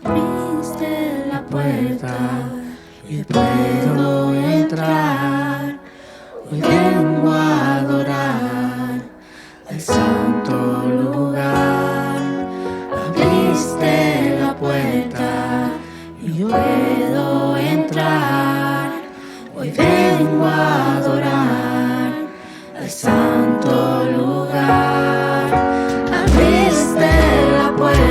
Abriste la puerta y puedo entrar. Hoy vengo a adorar al santo lugar. Abriste la puerta y yo puedo entrar. Hoy vengo a adorar al santo lugar. Abriste la puerta.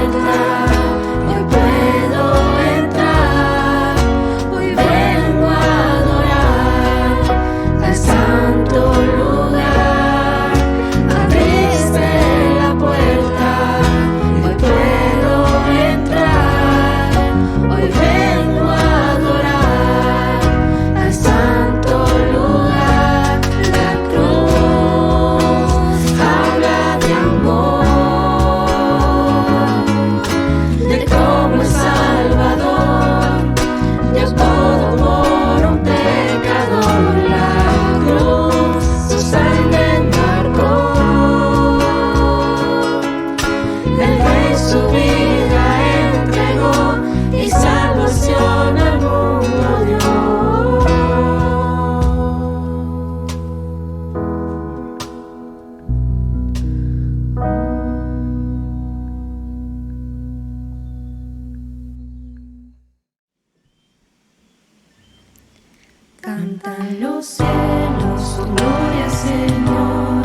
Cantan los cielos, tu gloria, Señor.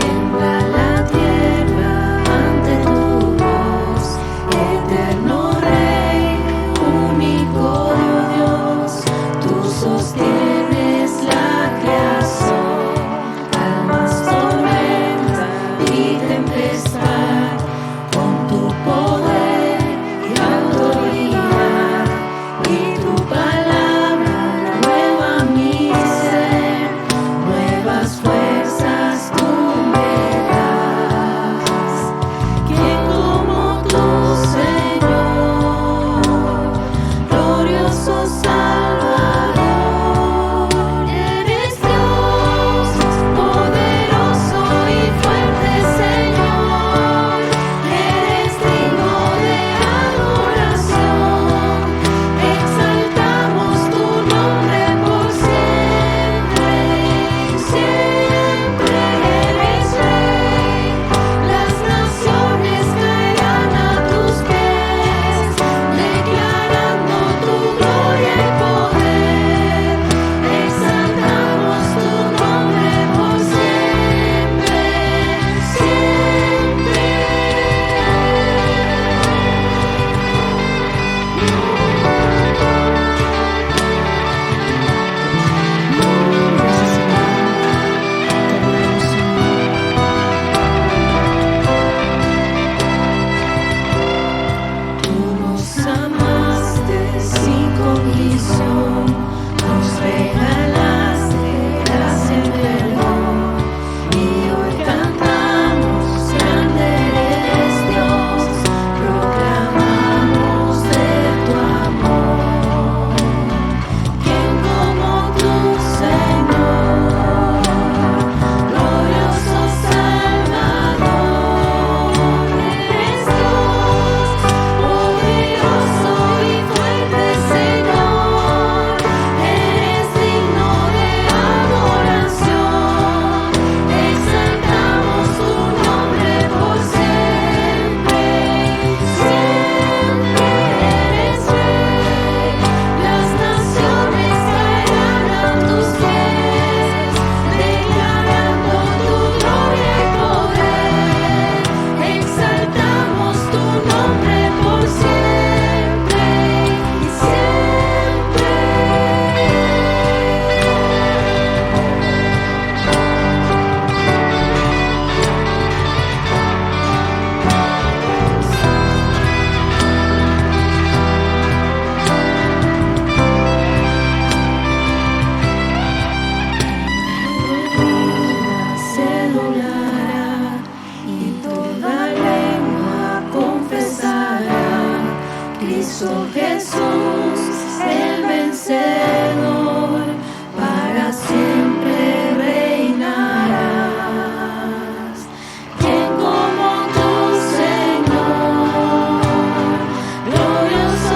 Tiembla la tierra ante tu voz. Eterno Rey, único Dios, tú sostienes la creación. Calmas tormenta y tempestad, con tu poder y autoridad y tu palabra. Jesús, el vencedor, para siempre reinarás. ¿Quién como tú, Señor? Glorioso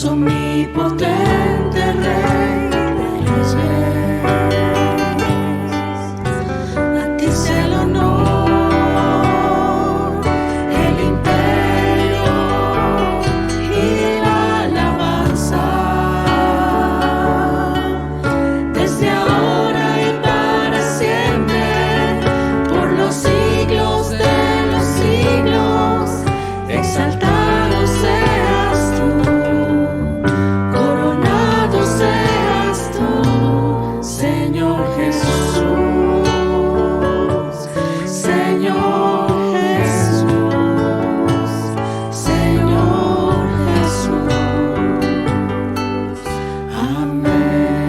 omnipotente Rey de Reyes, a ti sea el honor, el imperio y la alabanza, desde ahora y para siempre, por los siglos de los siglos. Exaltado seas tú, coronado seas tú, Señor Jesús, Señor Jesús, Señor Jesús. Amén.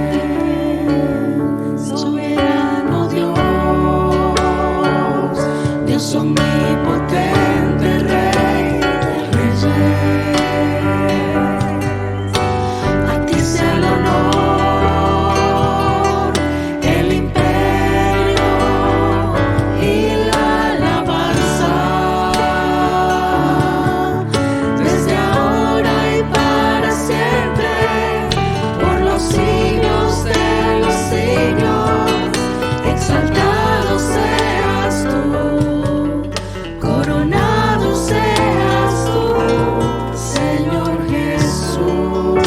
Soberano Dios, Dios omnipotente, Rey de Reyes, a ti sea el honor, el imperio y la alabanza, desde ahora y para siempre, por los siglos de los siglos. Exaltado seas tú, coronado seas tú, Señor Jesús,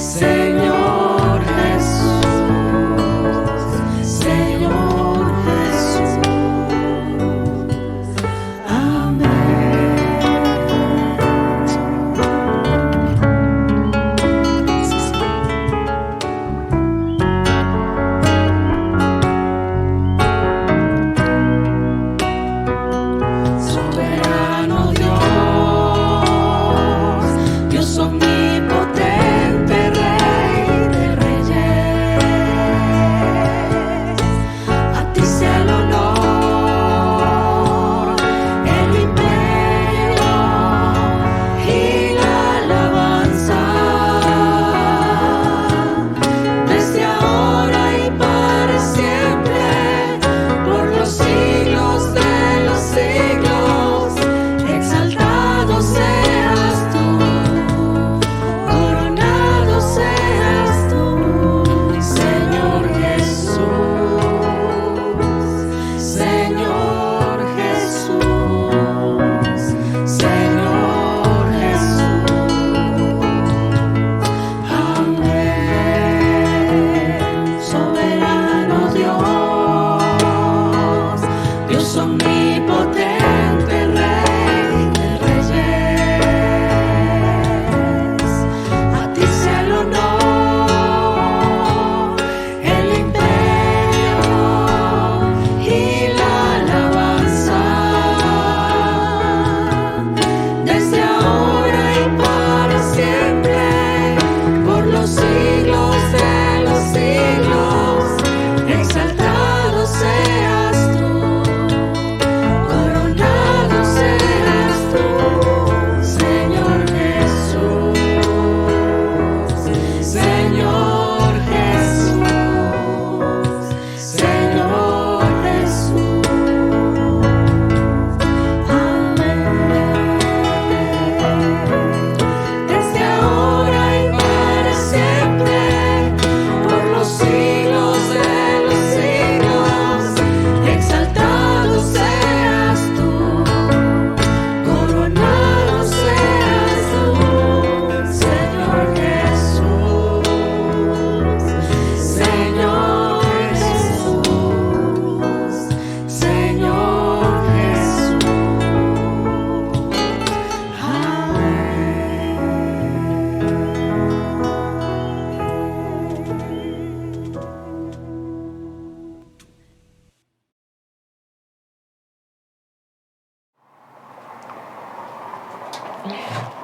Señor Jesús, Señor Jesús. Amén. Soberano Dios, Dios omnipotente, Rey de Reyes, a ti sea el honor, el imperio y la alabanza, desde ahora y para siempre, por los siglos de los siglos. Exaltado seas tú, coronado seas tú, Señor Jesús, Señor Jesús, Señor Jesús. Amén. Soberano Dios, Dios omnipotente, Rey de Reyes, a ti sea el honor, el imperio y la alabanza, desde ahora y para siempre, por los siglos de los siglos. Exaltado seas tú, coronado seas tú, Señor Jesús, Señor Jesús, Señor Jesús. Amén. Desde ahora y para siempre, por los siglos de los siglos. Exaltado seas tú, coronado seas tú, Señor Jesús, Señor Jesús, Señor Jesús.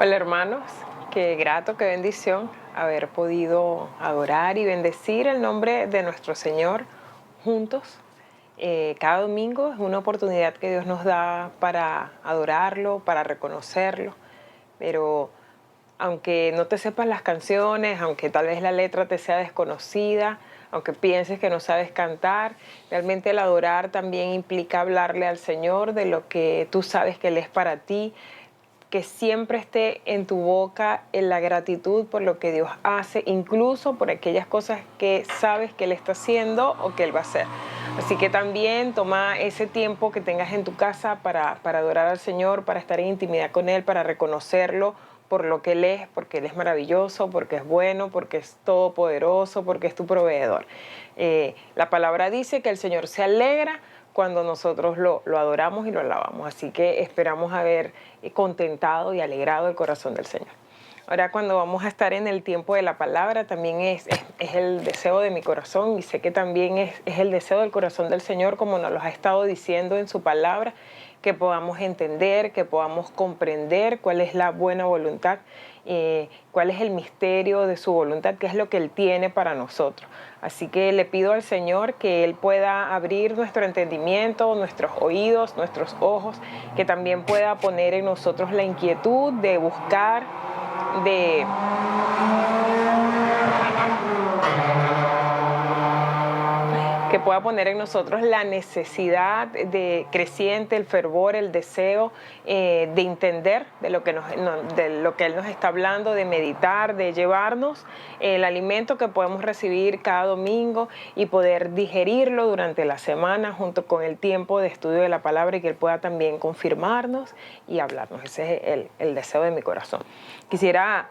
Hola hermanos, qué grato, qué bendición haber podido adorar y bendecir el nombre de nuestro Señor juntos. Cada domingo es una oportunidad que Dios nos da para adorarlo, para reconocerlo, pero aunque no te sepas las canciones, aunque tal vez la letra te sea desconocida, aunque pienses que no sabes cantar, realmente el adorar también implica hablarle al Señor de lo que tú sabes que Él es para ti, que siempre esté en tu boca en la gratitud por lo que Dios hace, incluso por aquellas cosas que sabes que Él está haciendo o que Él va a hacer. Así que también toma ese tiempo que tengas en tu casa para adorar al Señor, para estar en intimidad con Él, para reconocerlo por lo que Él es, porque Él es maravilloso, porque es bueno, porque es todopoderoso, porque es tu proveedor. La palabra dice que el Señor se alegra cuando nosotros lo adoramos y lo alabamos. Así que esperamos haber contentado y alegrado el corazón del Señor. Ahora, cuando vamos a estar en el tiempo de la palabra, también es el deseo de mi corazón, y sé que también es el deseo del corazón del Señor, como nos lo ha estado diciendo en su palabra, que podamos entender, que podamos comprender cuál es la buena voluntad, cuál es el misterio de su voluntad, qué es lo que Él tiene para nosotros. Así que le pido al Señor que Él pueda abrir nuestro entendimiento, nuestros oídos, nuestros ojos, que también pueda poner en nosotros la inquietud de buscar, de que pueda poner en nosotros la necesidad de creciente, el fervor, el deseo de entender de lo que Él nos está hablando, de meditar, de llevarnos el alimento que podemos recibir cada domingo y poder digerirlo durante la semana junto con el tiempo de estudio de la palabra, y que Él pueda también confirmarnos y hablarnos. Ese es el deseo de mi corazón. Quisiera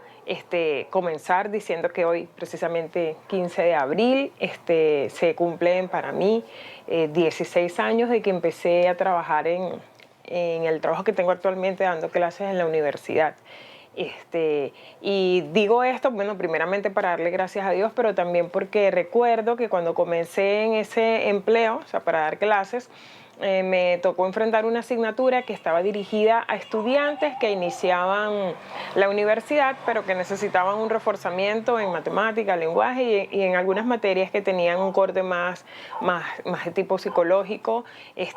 comenzar diciendo que hoy, precisamente 15 de abril, se cumplen para mí 16 años de que empecé a trabajar en el trabajo que tengo actualmente, dando clases en la universidad. Y digo esto, bueno, primeramente para darle gracias a Dios, pero también porque recuerdo que cuando comencé en ese empleo, o sea, para dar clases, me tocó enfrentar una asignatura que estaba dirigida a estudiantes que iniciaban la universidad, pero que necesitaban un reforzamiento en matemática, lenguaje y en algunas materias que tenían un corte más de tipo psicológico,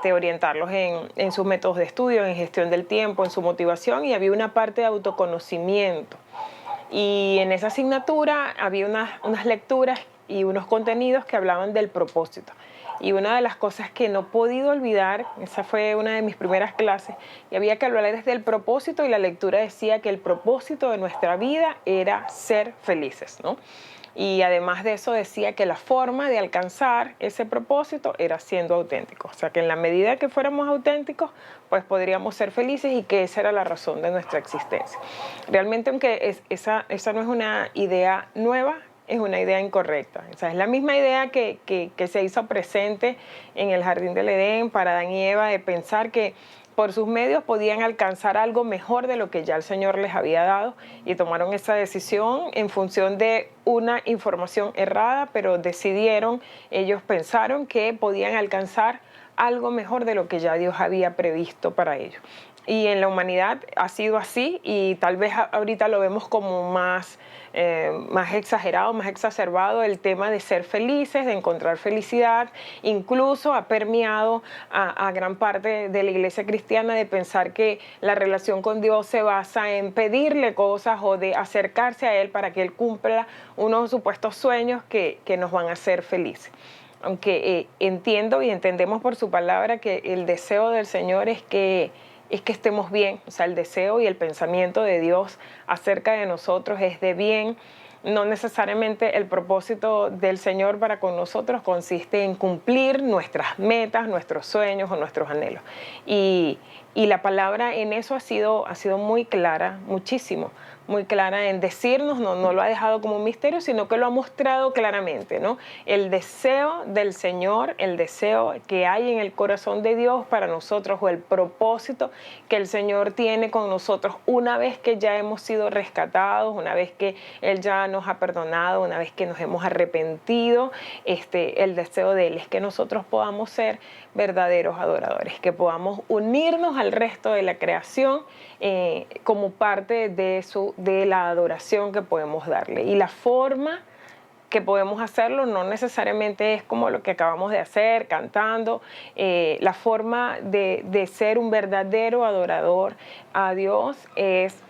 orientarlos en sus métodos de estudio, en gestión del tiempo, en su motivación, y había una parte de autoconocimiento. Y en esa asignatura había unas lecturas y unos contenidos que hablaban del propósito. Y una de las cosas que no he podido olvidar, esa fue una de mis primeras clases, y había que hablar desde el propósito, y la lectura decía que el propósito de nuestra vida era ser felices, ¿no? Y además de eso decía que la forma de alcanzar ese propósito era siendo auténticos. O sea, que en la medida que fuéramos auténticos, pues podríamos ser felices, y que esa era la razón de nuestra existencia. Realmente, aunque esa no es una idea nueva, es una idea incorrecta. O sea, es la misma idea que se hizo presente en el Jardín del Edén para Adán y Eva, de pensar que por sus medios podían alcanzar algo mejor de lo que ya el Señor les había dado, y tomaron esa decisión en función de una información errada, pero ellos pensaron que podían alcanzar algo mejor de lo que ya Dios había previsto para ellos. Y en la humanidad ha sido así, y tal vez ahorita lo vemos como más exagerado, más exacerbado, el tema de ser felices, de encontrar felicidad. Incluso ha permeado a gran parte de la iglesia cristiana, de pensar que la relación con Dios se basa en pedirle cosas o de acercarse a Él para que Él cumpla unos supuestos sueños que nos van a hacer felices. Aunque entiendo y entendemos por su palabra que el deseo del Señor es que estemos bien. O sea, el deseo y el pensamiento de Dios acerca de nosotros es de bien. No necesariamente el propósito del Señor para con nosotros consiste en cumplir nuestras metas, nuestros sueños o nuestros anhelos. Y la palabra en eso ha sido muy clara, muchísimo, muy clara en decirnos, no lo ha dejado como un misterio, sino que lo ha mostrado claramente, ¿no? El deseo del Señor, el deseo que hay en el corazón de Dios para nosotros, o el propósito que el Señor tiene con nosotros una vez que ya hemos sido rescatados, una vez que Él ya nos ha perdonado, una vez que nos hemos arrepentido. El deseo de Él es que nosotros podamos ser verdaderos adoradores, que podamos unirnos al resto de la creación como parte de la adoración que podemos darle. Y la forma que podemos hacerlo no necesariamente es como lo que acabamos de hacer, cantando. La forma de ser un verdadero adorador a Dios es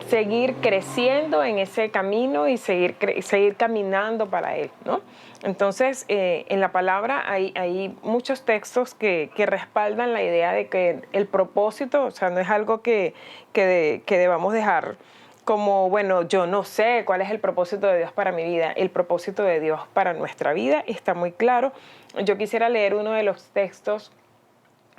seguir creciendo en ese camino y seguir caminando para Él, ¿no? Entonces, en la palabra hay muchos textos que respaldan la idea de que el propósito, o sea, no es algo que debamos dejar como, bueno, yo no sé cuál es el propósito de Dios para mi vida. El propósito de Dios para nuestra vida está muy claro. Yo quisiera leer uno de los textos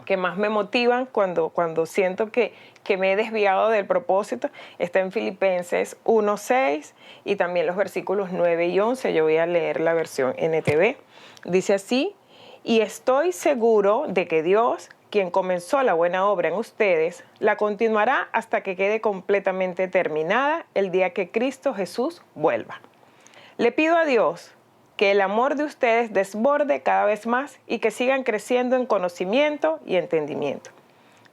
que más me motivan cuando siento que me he desviado del propósito. Está en Filipenses 1:6 y también los versículos 9 y 11. Yo voy a leer la versión NTV. Dice así: y estoy seguro de que Dios, quien comenzó la buena obra en ustedes, la continuará hasta que quede completamente terminada el día que Cristo Jesús vuelva. Le pido a Dios que el amor de ustedes desborde cada vez más y que sigan creciendo en conocimiento y entendimiento.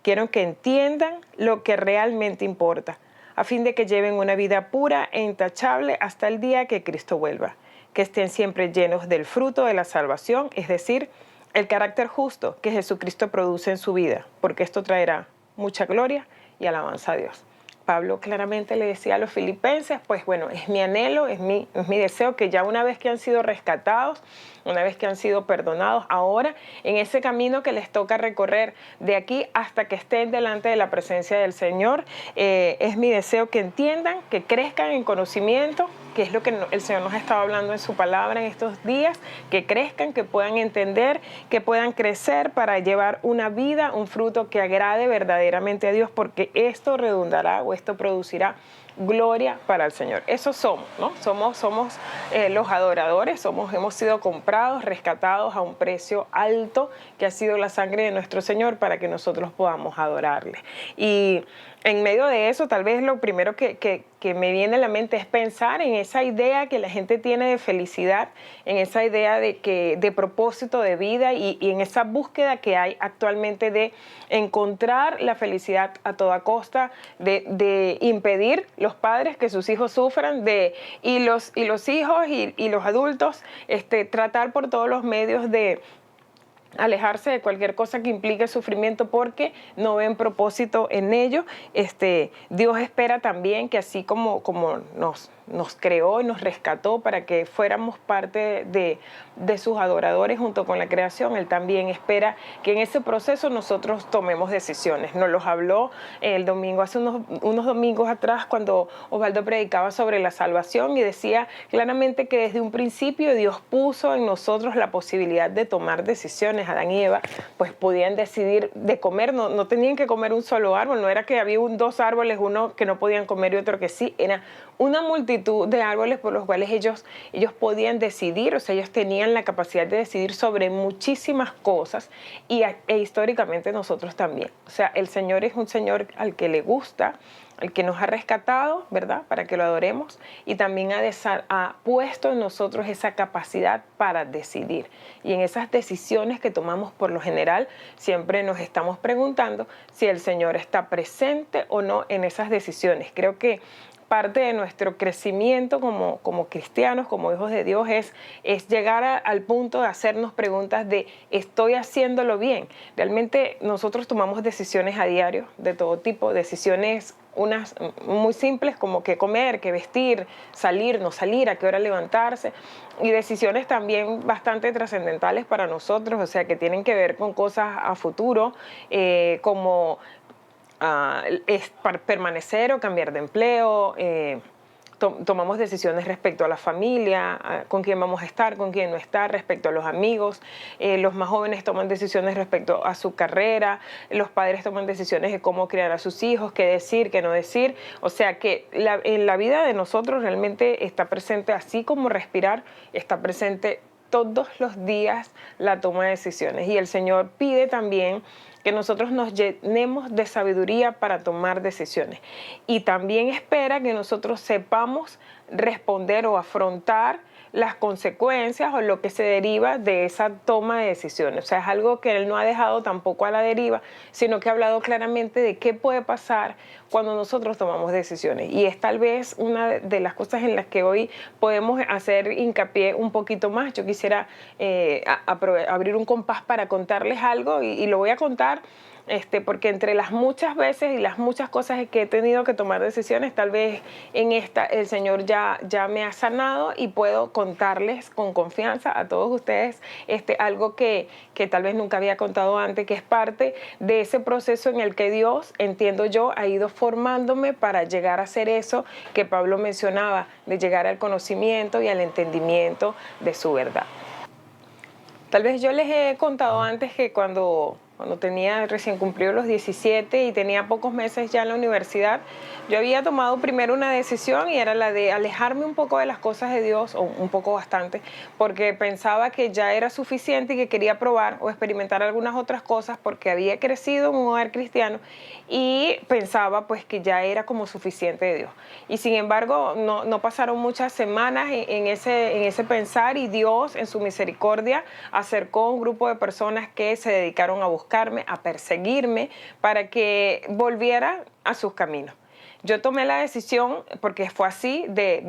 Quiero que entiendan lo que realmente importa, a fin de que lleven una vida pura e intachable hasta el día que Cristo vuelva. Que estén siempre llenos del fruto de la salvación, es decir, el carácter justo que Jesucristo produce en su vida, porque esto traerá mucha gloria y alabanza a Dios. Pablo claramente le decía a los filipenses, pues bueno, es mi anhelo, es mi deseo que ya una vez que han sido rescatados, una vez que han sido perdonados, ahora en ese camino que les toca recorrer de aquí hasta que estén delante de la presencia del Señor, es mi deseo que entiendan, que crezcan en conocimiento, que es lo que el Señor nos ha estado hablando en su palabra en estos días, que crezcan, que puedan entender, que puedan crecer para llevar una vida, un fruto que agrade verdaderamente a Dios, porque esto redundará o esto producirá gloria para el Señor. Eso somos, ¿no? Somos los adoradores, hemos sido comprados, rescatados a un precio alto, que ha sido la sangre de nuestro Señor, para que nosotros podamos adorarle. Y en medio de eso, tal vez lo primero que me viene a la mente es pensar en esa idea que la gente tiene de felicidad, en esa idea de propósito de vida y en esa búsqueda que hay actualmente de encontrar la felicidad a toda costa, de impedir los padres que sus hijos sufran, y los hijos y los adultos tratar por todos los medios de alejarse de cualquier cosa que implique sufrimiento porque no ven propósito en ello. Dios espera también que así como nos creó y nos rescató para que fuéramos parte de sus adoradores junto con la creación, Él también espera que en ese proceso nosotros tomemos decisiones. Nos los habló el domingo, hace unos domingos atrás, cuando Osvaldo predicaba sobre la salvación, y decía claramente que desde un principio Dios puso en nosotros la posibilidad de tomar decisiones. Adán y Eva pues podían decidir de comer, no tenían que comer un solo árbol, no era que había dos árboles, uno que no podían comer y otro que sí, era una multitud de árboles por los cuales ellos podían decidir, o sea, ellos tenían la capacidad de decidir sobre muchísimas cosas, e históricamente nosotros también. O sea, el Señor es un Señor al que le gusta, el que nos ha rescatado, ¿verdad?, para que lo adoremos, y también ha puesto en nosotros esa capacidad para decidir. Y en esas decisiones que tomamos por lo general, siempre nos estamos preguntando si el Señor está presente o no en esas decisiones. Creo que parte de nuestro crecimiento como cristianos, como hijos de Dios, es llegar al punto de hacernos preguntas de ¿estoy haciéndolo bien? Realmente nosotros tomamos decisiones a diario de todo tipo, decisiones unas muy simples como qué comer, qué vestir, salir, no salir, a qué hora levantarse, y decisiones también bastante trascendentales para nosotros, o sea, que tienen que ver con cosas a futuro, como es para permanecer o cambiar de empleo. Tomamos decisiones respecto a la familia, con quién vamos a estar, con quién no estar, respecto a los amigos. Los más jóvenes toman decisiones respecto a su carrera, los padres toman decisiones de cómo criar a sus hijos, qué decir, qué no decir. O sea que en la vida de nosotros realmente está presente, así como respirar, está presente todos los días la toma de decisiones. Y el Señor pide también que nosotros nos llenemos de sabiduría para tomar decisiones. Y también espera que nosotros sepamos responder o afrontar las consecuencias o lo que se deriva de esa toma de decisiones. O sea, es algo que Él no ha dejado tampoco a la deriva, sino que ha hablado claramente de qué puede pasar cuando nosotros tomamos decisiones. Y es tal vez una de las cosas en las que hoy podemos hacer hincapié un poquito más. Yo quisiera abrir un compás para contarles algo, y lo voy a contar porque entre las muchas veces y las muchas cosas que he tenido que tomar decisiones, tal vez en esta el Señor ya me ha sanado y puedo contarles con confianza a todos ustedes algo que tal vez nunca había contado antes, que es parte de ese proceso en el que Dios, entiendo yo, ha ido formándome para llegar a hacer eso que Pablo mencionaba, de llegar al conocimiento y al entendimiento de su verdad. Tal vez yo les he contado antes que cuando tenía recién cumplido los 17 y tenía pocos meses ya en la universidad, yo había tomado primero una decisión y era la de alejarme un poco de las cosas de Dios, o un poco bastante, porque pensaba que ya era suficiente y que quería probar o experimentar algunas otras cosas porque había crecido en un hogar cristiano y pensaba pues que ya era como suficiente de Dios. Y sin embargo, no pasaron muchas semanas en ese pensar, y Dios en su misericordia acercó un grupo de personas que se dedicaron a buscarme, a perseguirme, para que volviera a sus caminos. Yo tomé la decisión, porque fue así, de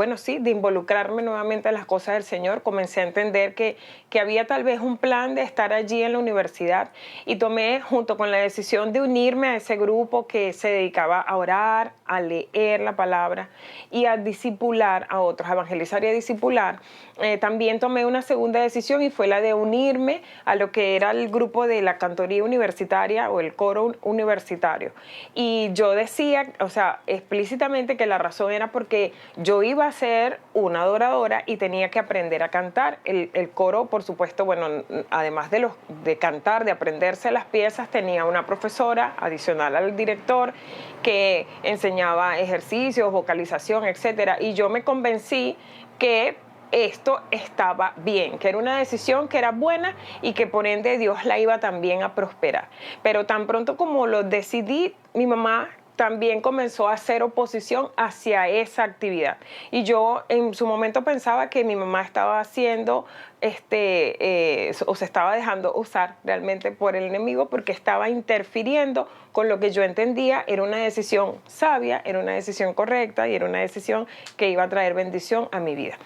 involucrarme nuevamente en las cosas del Señor. Comencé a entender que había tal vez un plan de estar allí en la universidad, y tomé, junto con la decisión de unirme a ese grupo que se dedicaba a orar, a leer la palabra y a discipular a otros, a evangelizar y a discipular. También tomé una segunda decisión, y fue la de unirme a lo que era el grupo de la cantoría universitaria o el coro universitario. Y yo decía, explícitamente, que la razón era porque yo iba a ser una adoradora y tenía que aprender a cantar. El coro, por supuesto, además de cantar, de aprenderse las piezas, tenía una profesora adicional al director que enseñaba ejercicios, vocalización, etcétera. Y yo me convencí que esto estaba bien, que era una decisión que era buena y que por ende Dios la iba también a prosperar. Pero tan pronto como lo decidí, mi mamá también comenzó a hacer oposición hacia esa actividad. Y yo en su momento pensaba que mi mamá estaba haciendo, o se estaba dejando usar realmente por el enemigo, porque estaba interfiriendo con lo que yo entendía era una decisión sabia, era una decisión correcta y era una decisión que iba a traer bendición a mi vida.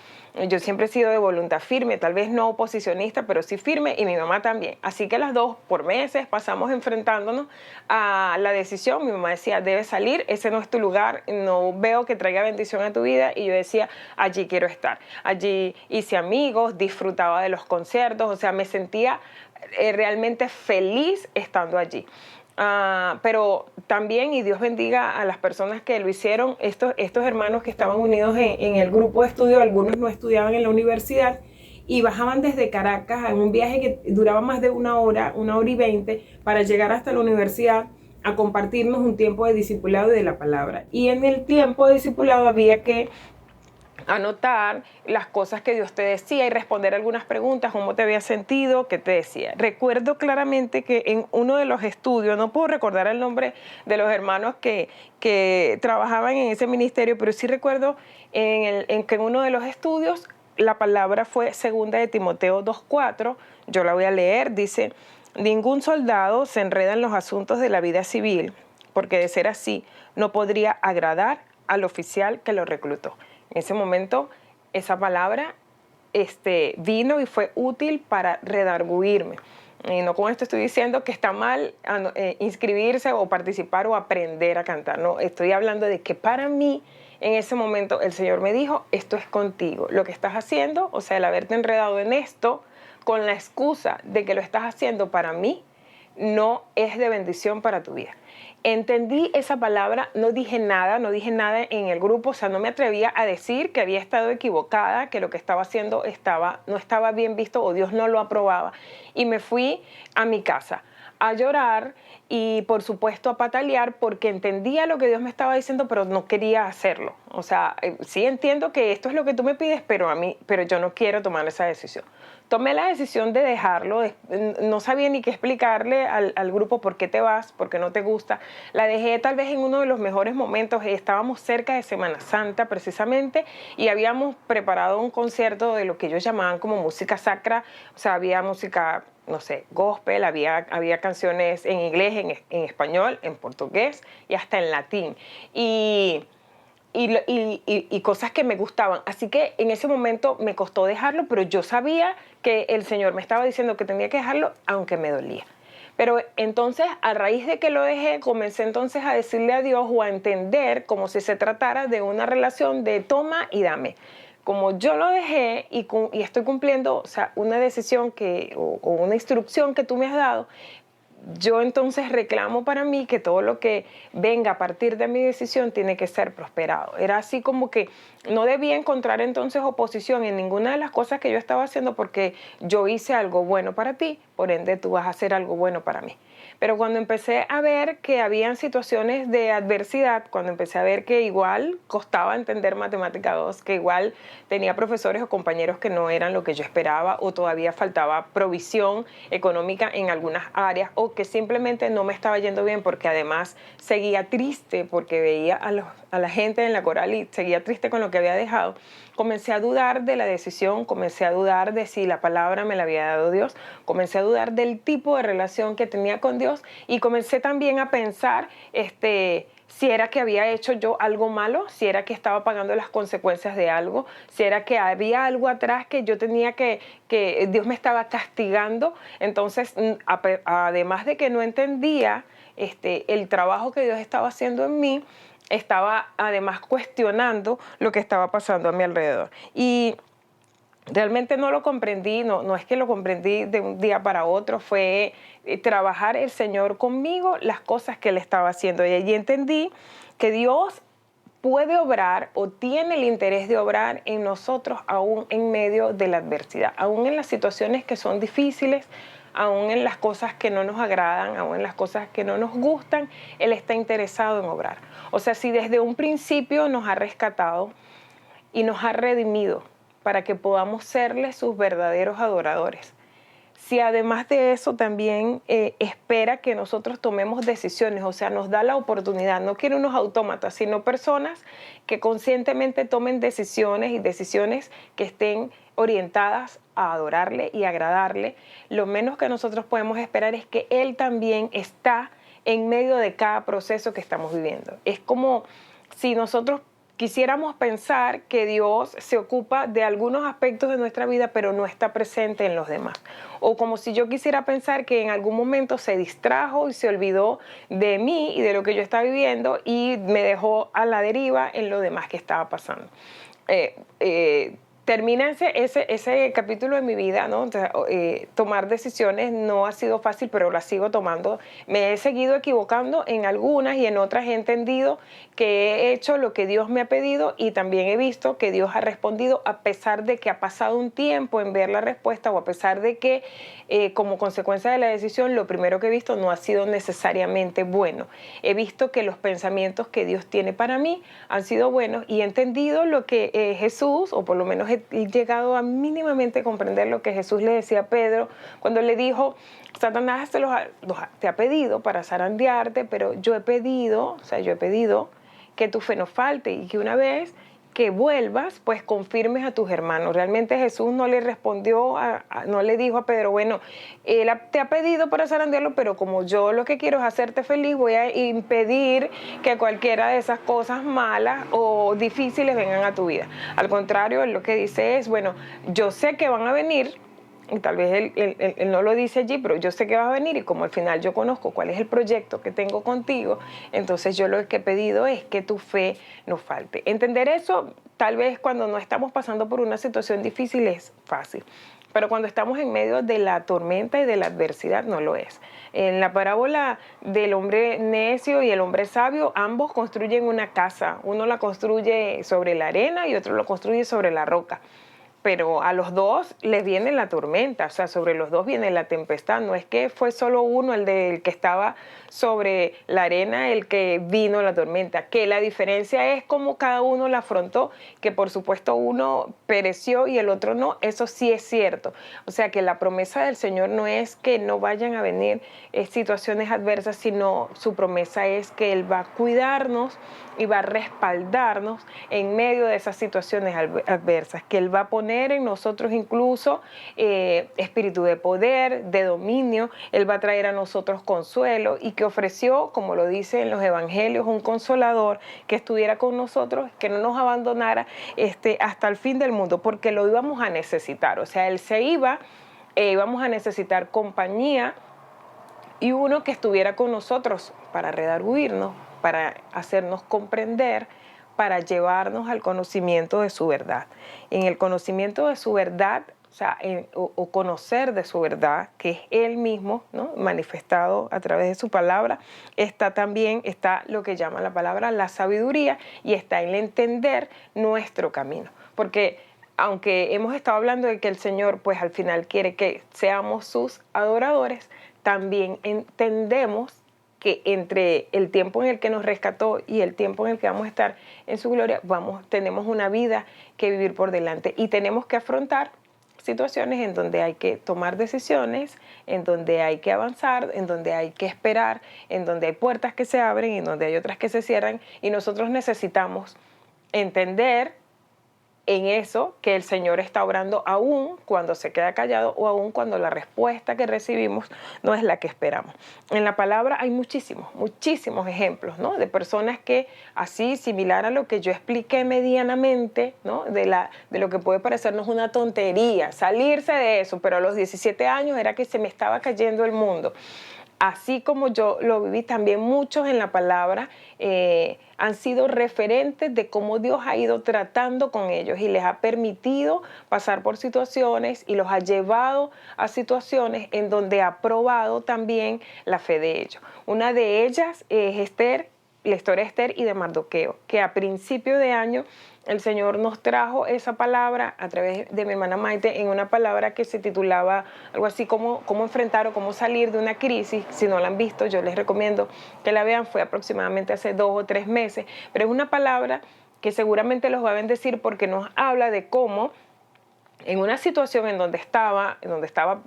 Yo siempre he sido de voluntad firme, tal vez no oposicionista, pero sí firme, y mi mamá también. Así que las dos, por meses, pasamos enfrentándonos a la decisión. Mi mamá decía, debes salir, ese no es tu lugar, no veo que traiga bendición a tu vida. Y yo decía, allí quiero estar. Allí hice amigos, disfrutaba de los conciertos, me sentía realmente feliz estando allí. Pero también, y Dios bendiga a las personas que lo hicieron, estos hermanos que estaban unidos en el grupo de estudio, algunos no estudiaban en la universidad y bajaban desde Caracas en un viaje que duraba más de 1 hora, 1 hora y 20, para llegar hasta la universidad a compartirnos un tiempo de discipulado y de la palabra. Y en el tiempo de discipulado había que anotar las cosas que Dios te decía y responder algunas preguntas, cómo te había sentido, qué te decía. Recuerdo claramente que en uno de los estudios, no puedo recordar el nombre de los hermanos que trabajaban en ese ministerio, pero sí recuerdo en que en uno de los estudios la palabra fue 2 de Timoteo 2:4, yo la voy a leer, dice: ningún soldado se enreda en los asuntos de la vida civil, porque de ser así no podría agradar al oficial que lo reclutó. En ese momento, esa palabra vino y fue útil para redarguirme. Y no con esto estoy diciendo que está mal inscribirse o participar o aprender a cantar. No, estoy hablando de que para mí, en ese momento, el Señor me dijo, esto es contigo. Lo que estás haciendo, el haberte enredado en esto, con la excusa de que lo estás haciendo para mí, no es de bendición para tu vida. Entendí esa palabra, no dije nada en el grupo, no me atrevía a decir que había estado equivocada, que lo que estaba haciendo no estaba bien visto o Dios no lo aprobaba. Y me fui a mi casa a llorar y, por supuesto, a patalear, porque entendía lo que Dios me estaba diciendo, pero no quería hacerlo. Sí entiendo que esto es lo que tú me pides, pero yo no quiero tomar esa decisión. Tomé la decisión de dejarlo, no sabía ni qué explicarle al grupo por qué te vas, por qué no te gusta. La dejé tal vez en uno de los mejores momentos, estábamos cerca de Semana Santa precisamente, y habíamos preparado un concierto de lo que ellos llamaban como música sacra, había música, gospel, había canciones en inglés, en español, en portugués y hasta en latín. Y cosas que me gustaban. Así que en ese momento me costó dejarlo, pero yo sabía que el Señor me estaba diciendo que tenía que dejarlo, aunque me dolía. Pero entonces, a raíz de que lo dejé, comencé entonces a decirle a Dios o a entender como si se tratara de una relación de toma y dame. Como yo lo dejé y estoy cumpliendo, o sea, una decisión o una instrucción que tú me has dado, yo entonces reclamo para mí que todo lo que venga a partir de mi decisión tiene que ser prosperado. Era así como que no debía encontrar entonces oposición en ninguna de las cosas que yo estaba haciendo porque yo hice algo bueno para ti, por ende tú vas a hacer algo bueno para mí. Pero cuando empecé a ver que habían situaciones de adversidad, cuando empecé a ver que igual costaba entender matemática 2, que igual tenía profesores o compañeros que no eran lo que yo esperaba o todavía faltaba provisión económica en algunas áreas o que simplemente no me estaba yendo bien porque además seguía triste porque veía a la gente en la coral y seguía triste con lo que había dejado, comencé a dudar de la decisión, comencé a dudar de si la palabra me la había dado Dios, comencé a dudar del tipo de relación que tenía con Dios y comencé también a pensar si era que había hecho yo algo malo, si era que estaba pagando las consecuencias de algo, si era que había algo atrás que yo tenía que Dios me estaba castigando. Entonces, además de que no entendía el trabajo que Dios estaba haciendo en mí, estaba además cuestionando lo que estaba pasando a mi alrededor. Y realmente no lo comprendí, no es que lo comprendí de un día para otro, fue trabajar el Señor conmigo las cosas que Él estaba haciendo. Y allí entendí que Dios puede obrar o tiene el interés de obrar en nosotros aún en medio de la adversidad, aún en las situaciones que son difíciles, aún en las cosas que no nos agradan, aún en las cosas que no nos gustan, Él está interesado en obrar. O sea, si desde un principio nos ha rescatado y nos ha redimido para que podamos serle sus verdaderos adoradores, si además de eso también espera que nosotros tomemos decisiones, o sea, nos da la oportunidad, no quiere unos autómatas, sino personas que conscientemente tomen decisiones y decisiones que estén orientadas a adorarle y agradarle, lo menos que nosotros podemos esperar es que Él también está en medio de cada proceso que estamos viviendo. Es como si nosotros quisiéramos pensar que Dios se ocupa de algunos aspectos de nuestra vida, pero no está presente en los demás. O como si yo quisiera pensar que en algún momento se distrajo y se olvidó de mí y de lo que yo estaba viviendo y me dejó a la deriva en lo demás que estaba pasando. Termina ese capítulo de mi vida, ¿no? Tomar decisiones no ha sido fácil, pero las sigo tomando. Me he seguido equivocando en algunas y en otras he entendido que he hecho lo que Dios me ha pedido y también he visto que Dios ha respondido a pesar de que ha pasado un tiempo en ver la respuesta o a pesar de que como consecuencia de la decisión lo primero que he visto no ha sido necesariamente bueno. He visto que los pensamientos que Dios tiene para mí han sido buenos y he entendido lo que Jesús, o por lo menos he llegado a mínimamente comprender lo que Jesús le decía a Pedro cuando le dijo: Satanás te ha pedido para zarandearte, pero yo he pedido que tu fe no falte y que una vez que vuelvas, pues confirmes a tus hermanos. Realmente Jesús no le respondió, no le dijo a Pedro, bueno, él te ha pedido para zarandearlo, pero como yo lo que quiero es hacerte feliz, voy a impedir que cualquiera de esas cosas malas o difíciles vengan a tu vida. Al contrario, él lo que dice es, bueno, yo sé que van a venir, y tal vez él no lo dice allí, pero yo sé que va a venir y como al final yo conozco cuál es el proyecto que tengo contigo, entonces yo lo que he pedido es que tu fe no falte. Entender eso, tal vez cuando no estamos pasando por una situación difícil es fácil, pero cuando estamos en medio de la tormenta y de la adversidad no lo es. En la parábola del hombre necio y el hombre sabio, ambos construyen una casa. Uno la construye sobre la arena y otro lo construye sobre la roca. Pero a los dos les viene la tormenta, o sea, sobre los dos viene la tempestad. No es que fue solo uno, el que estaba sobre la arena, el que vino la tormenta. Que la diferencia es cómo cada uno la afrontó, que por supuesto uno pereció y el otro no. Eso sí es cierto. O sea, que la promesa del Señor no es que no vayan a venir situaciones adversas, sino su promesa es que Él va a cuidarnos y va a respaldarnos en medio de esas situaciones adversas, que Él va a poner en nosotros incluso espíritu de poder, de dominio. Él va a traer a nosotros consuelo y que ofreció, como lo dice en los evangelios, un consolador que estuviera con nosotros, que no nos abandonara hasta el fin del mundo, porque lo íbamos a necesitar. O sea, Él se iba, íbamos a necesitar compañía y uno que estuviera con nosotros para redarguirnos, para hacernos comprender, para llevarnos al conocimiento de su verdad. En el conocimiento de su verdad, o sea, o conocer de su verdad, que es Él mismo, ¿no?, manifestado a través de su palabra, está lo que llama la palabra la sabiduría, y está el entender nuestro camino. Porque aunque hemos estado hablando de que el Señor, pues al final quiere que seamos sus adoradores, también entendemos que entre el tiempo en el que nos rescató y el tiempo en el que vamos a estar en su gloria, tenemos una vida que vivir por delante, y tenemos que afrontar situaciones en donde hay que tomar decisiones, en donde hay que avanzar, en donde hay que esperar, en donde hay puertas que se abren, en donde hay otras que se cierran, y nosotros necesitamos entender en eso que el Señor está obrando aún cuando se queda callado, o aún cuando la respuesta que recibimos no es la que esperamos. En la palabra hay muchísimos ejemplos, ¿no?, de personas que así, similar a lo que yo expliqué medianamente, ¿no?, de lo que puede parecernos una tontería, salirse de eso, pero a los 17 años era que se me estaba cayendo el mundo. Así como yo lo viví, también muchos en la palabra han sido referentes de cómo Dios ha ido tratando con ellos y les ha permitido pasar por situaciones y los ha llevado a situaciones en donde ha probado también la fe de ellos. Una de ellas es Esther, la historia de Esther y de Mardoqueo, que a principio de año el Señor nos trajo esa palabra a través de mi hermana Maite, en una palabra que se titulaba algo así como cómo enfrentar o cómo salir de una crisis. Si no la han visto, yo les recomiendo que la vean. Fue aproximadamente hace 2 o 3 meses, pero es una palabra que seguramente los va a bendecir, porque nos habla de cómo en una situación en donde estaba,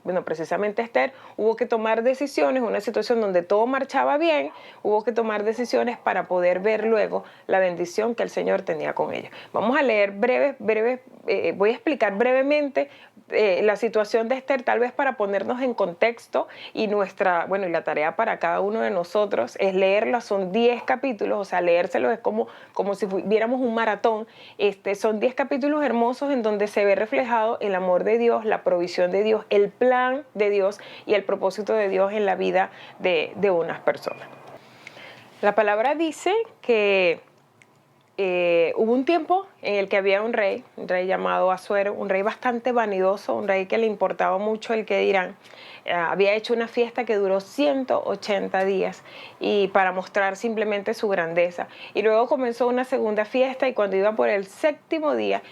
bueno, precisamente Esther, hubo que tomar decisiones, una situación donde todo marchaba bien, hubo que tomar decisiones para poder ver luego la bendición que el Señor tenía con ella. Vamos a leer voy a explicar brevemente la situación de Esther, tal vez para ponernos en contexto, y y la tarea para cada uno de nosotros es leerla. Son 10 capítulos, o sea, leérselo es como si viéramos un maratón. Son 10 capítulos hermosos en donde se ve reflejado el amor de Dios, la provisión de Dios, el plan de Dios y el propósito de Dios en la vida de unas personas. La palabra dice que hubo un tiempo en el que había un rey llamado Asuero, un rey bastante vanidoso, un rey que le importaba mucho el que dirán. Había hecho una fiesta que duró 180 días y para mostrar simplemente su grandeza. Y luego comenzó una segunda fiesta, y cuando iba por el 7º día,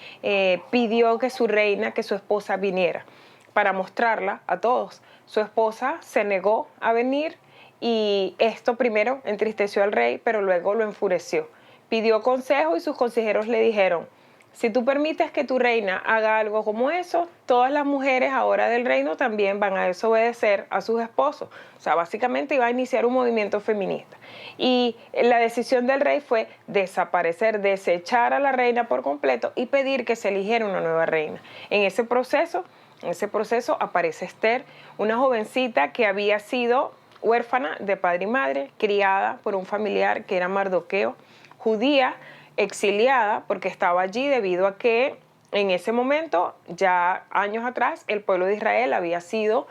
pidió que su reina, que su esposa viniera para mostrarla a todos. Su esposa se negó a venir, y esto primero entristeció al rey, pero luego lo enfureció. Pidió consejo y sus consejeros le dijeron: si tú permites que tu reina haga algo como eso, todas las mujeres ahora del reino también van a desobedecer a sus esposos. O sea, básicamente iba a iniciar un movimiento feminista. Y la decisión del rey fue desechar a la reina por completo y pedir que se eligiera una nueva reina. En ese proceso aparece Esther, una jovencita que había sido huérfana de padre y madre, criada por un familiar que era Mardoqueo, judía, exiliada porque estaba allí debido a que en ese momento, ya años atrás, el pueblo de Israel había sido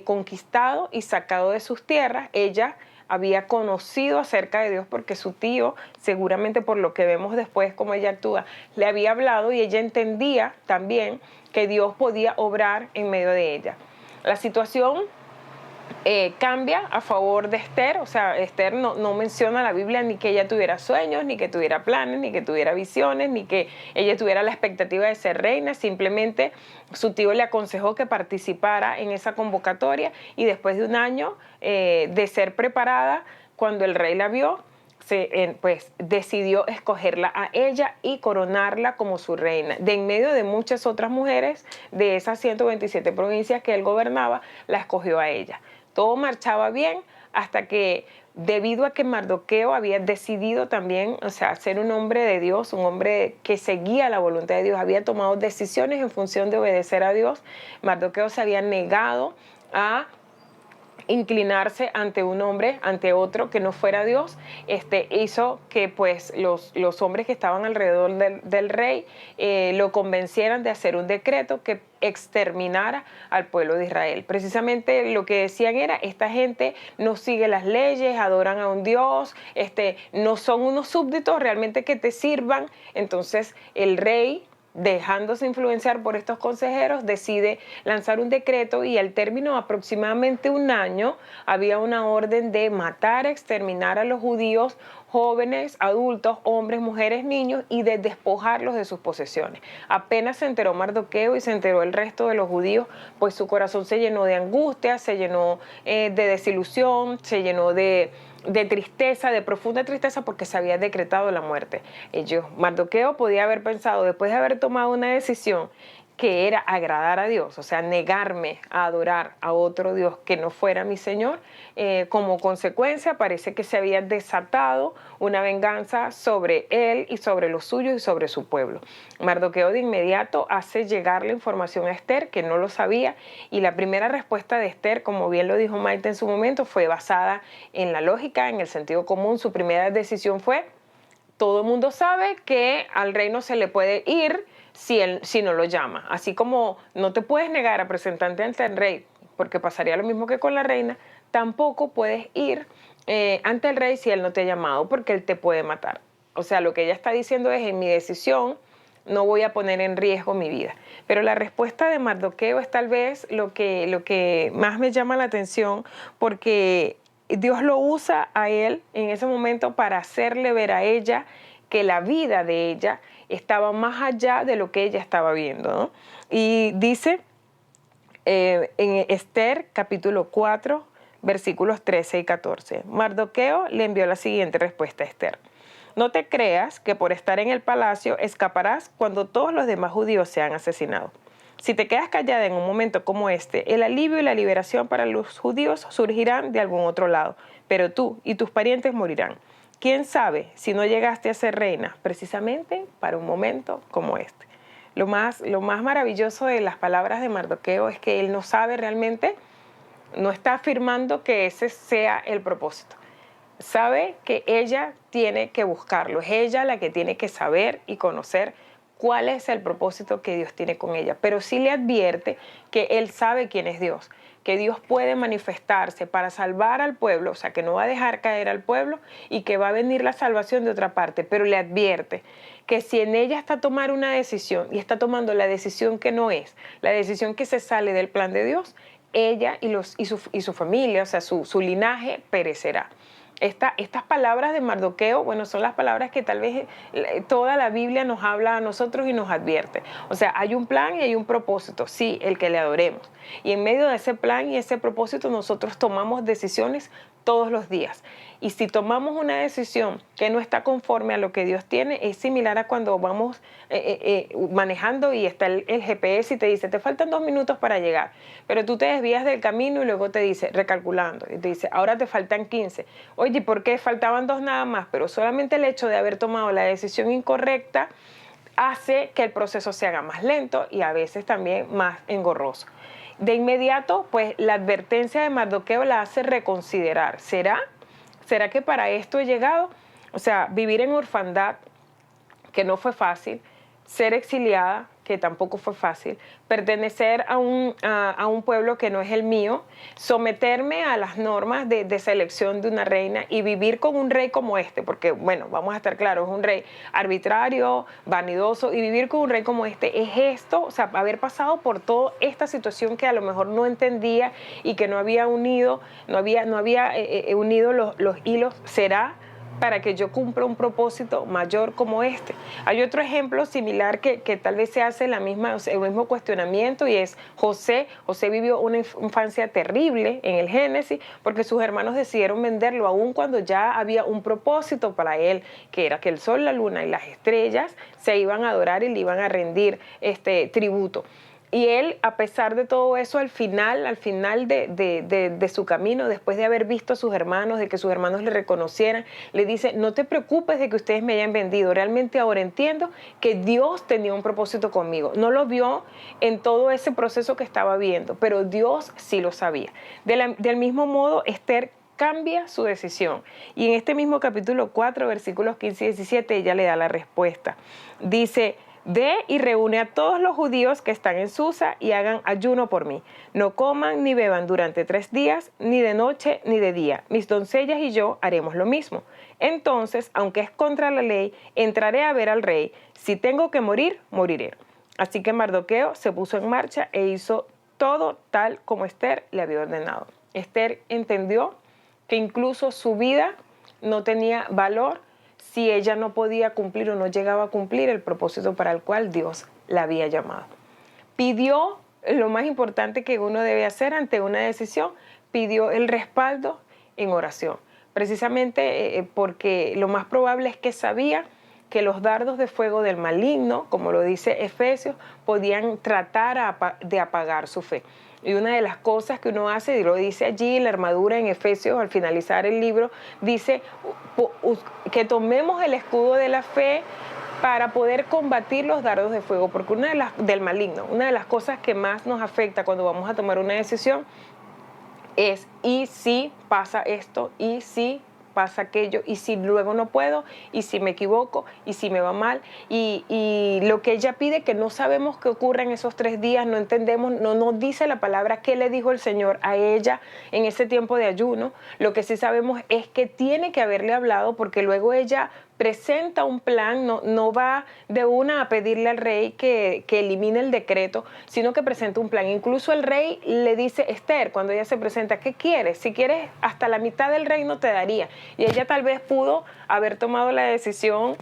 conquistado y sacado de sus tierras. Ella había conocido acerca de Dios porque su tío, seguramente por lo que vemos después cómo ella actúa, le había hablado, y ella entendía también que Dios podía obrar en medio de ella. La situación cambia a favor de Esther. O sea, Esther no menciona la Biblia ni que ella tuviera sueños, ni que tuviera planes, ni que tuviera visiones, ni que ella tuviera la expectativa de ser reina. Simplemente su tío le aconsejó que participara en esa convocatoria, y después de un año de ser preparada, cuando el rey la vio, pues decidió escogerla a ella y coronarla como su reina. De en medio de muchas otras mujeres de esas 127 provincias que él gobernaba, la escogió a ella. Todo marchaba bien hasta que, debido a que Mardoqueo había decidido también, o sea, ser un hombre de Dios, un hombre que seguía la voluntad de Dios, había tomado decisiones en función de obedecer a Dios. Mardoqueo se había negado a inclinarse ante un hombre, ante otro que no fuera Dios, hizo que pues los hombres que estaban alrededor del rey lo convencieran de hacer un decreto que exterminara al pueblo de Israel. Precisamente lo que decían era, esta gente no sigue las leyes, adoran a un Dios, no son unos súbditos realmente que te sirvan. Entonces el rey, dejándose influenciar por estos consejeros, decide lanzar un decreto y al término de aproximadamente un año había una orden de matar, exterminar a los judíos, jóvenes, adultos, hombres, mujeres, niños, y de despojarlos de sus posesiones. Apenas se enteró Mardoqueo y se enteró el resto de los judíos, pues su corazón se llenó de angustia, se llenó de desilusión, se llenó de tristeza, de profunda tristeza, porque se había decretado la muerte. Mardoqueo podía haber pensado, después de haber tomado una decisión que era agradar a Dios, o sea, negarme a adorar a otro Dios que no fuera mi Señor, como consecuencia parece que se había desatado una venganza sobre él y sobre los suyos y sobre su pueblo. Mardoqueo de inmediato hace llegar la información a Esther, que no lo sabía, y la primera respuesta de Esther, como bien lo dijo Maite en su momento, fue basada en la lógica, en el sentido común. Su primera decisión fue: todo el mundo sabe que al rey no se le puede ir si no lo llama. Así como no te puedes negar a presentarte ante el rey, porque pasaría lo mismo que con la reina, tampoco puedes ir ante el rey si él no te ha llamado, porque él te puede matar. O sea, lo que ella está diciendo es: en mi decisión no voy a poner en riesgo mi vida. Pero la respuesta de Mardoqueo es tal vez lo que más me llama la atención, porque Dios lo usa a él en ese momento para hacerle ver a ella que la vida de ella estaba más allá de lo que ella estaba viendo, ¿no? Y dice en Esther capítulo 4, versículos 13 y 14, Mardoqueo le envió la siguiente respuesta a Esther: no te creas que por estar en el palacio escaparás cuando todos los demás judíos sean asesinados. Si te quedas callada en un momento como este, el alivio y la liberación para los judíos surgirán de algún otro lado, pero tú y tus parientes morirán. ¿Quién sabe si no llegaste a ser reina precisamente para un momento como este? Lo más maravilloso de las palabras de Mardoqueo es que él no sabe realmente, no está afirmando que ese sea el propósito. Sabe que ella tiene que buscarlo, es ella la que tiene que saber y conocer cuál es el propósito que Dios tiene con ella, pero sí le advierte que él sabe quién es Dios, que Dios puede manifestarse para salvar al pueblo, o sea, que no va a dejar caer al pueblo y que va a venir la salvación de otra parte, pero le advierte que si en ella está tomar una decisión y está tomando la decisión que no es, la decisión que se sale del plan de Dios, ella y su familia, o sea, su linaje perecerá. Estas palabras de Mardoqueo, bueno, son las palabras que tal vez toda la Biblia nos habla a nosotros y nos advierte. O sea, hay un plan y hay un propósito, sí, el que le adoremos. Y en medio de ese plan y ese propósito nosotros tomamos decisiones todos los días. Y si tomamos una decisión que no está conforme a lo que Dios tiene, es similar a cuando vamos manejando y está el GPS y te dice, te faltan 2 minutos para llegar, pero tú te desvías del camino y luego te dice, recalculando, y te dice, ahora te faltan 15. Oye, ¿por qué faltaban 2 nada más? Pero solamente el hecho de haber tomado la decisión incorrecta hace que el proceso se haga más lento y a veces también más engorroso. De inmediato, pues la advertencia de Mardoqueo la hace reconsiderar. ¿Será que para esto he llegado? O sea, vivir en orfandad, que no fue fácil, ser exiliada, que tampoco fue fácil, pertenecer a un pueblo que no es el mío, someterme a las normas de selección de una reina y vivir con un rey como este, porque, bueno, vamos a estar claros, es un rey arbitrario, vanidoso, y vivir con un rey como este es esto, o sea, haber pasado por toda esta situación que a lo mejor no entendía y que no había unido los hilos, será para que yo cumpla un propósito mayor como este. Hay otro ejemplo similar que tal vez se hace el mismo cuestionamiento, y es José. José vivió una infancia terrible en el Génesis porque sus hermanos decidieron venderlo aun cuando ya había un propósito para él, que era que el sol, la luna y las estrellas se iban a adorar y le iban a rendir tributo. Y él, a pesar de todo eso, al final de su camino, después de haber visto a sus hermanos, de que sus hermanos le reconocieran, le dice, no te preocupes de que ustedes me hayan vendido. Realmente ahora entiendo que Dios tenía un propósito conmigo. No lo vio en todo ese proceso que estaba viendo, pero Dios sí lo sabía. Del mismo modo, Esther cambia su decisión. Y en este mismo capítulo 4, versículos 15 y 17, ella le da la respuesta. Dice, ve y reúne a todos los judíos que están en Susa y hagan ayuno por mí. No coman ni beban durante 3 días, ni de noche ni de día. Mis doncellas y yo haremos lo mismo. Entonces, aunque es contra la ley, entraré a ver al rey. Si tengo que morir, moriré. Así que Mardoqueo se puso en marcha e hizo todo tal como Esther le había ordenado. Esther entendió que incluso su vida no tenía valor si ella no podía cumplir o no llegaba a cumplir el propósito para el cual Dios la había llamado. Pidió lo más importante que uno debe hacer ante una decisión, pidió el respaldo en oración. Precisamente porque lo más probable es que sabía que los dardos de fuego del maligno, como lo dice Efesios, podían tratar de apagar su fe. Y una de las cosas que uno hace, y lo dice allí, la armadura en Efesios, al finalizar el libro, dice que tomemos el escudo de la fe para poder combatir los dardos de fuego, porque del maligno, una de las cosas que más nos afecta cuando vamos a tomar una decisión es, ¿y si pasa esto? ¿Y si pasa aquello? ¿Y si luego no puedo? ¿Y si me equivoco? ¿Y si me va mal? Y lo que ella pide, que no sabemos qué ocurre en esos 3 días, no entendemos, no nos dice la palabra qué le dijo el Señor a ella en ese tiempo de ayuno. Lo que sí sabemos es que tiene que haberle hablado, porque luego ella presenta un plan, no va de una a pedirle al rey que elimine el decreto, sino que presenta un plan. Incluso el rey le dice, Esther, cuando ella se presenta, ¿qué quieres? Si quieres, hasta la mitad del reino te daría. Y ella tal vez pudo haber tomado la decisión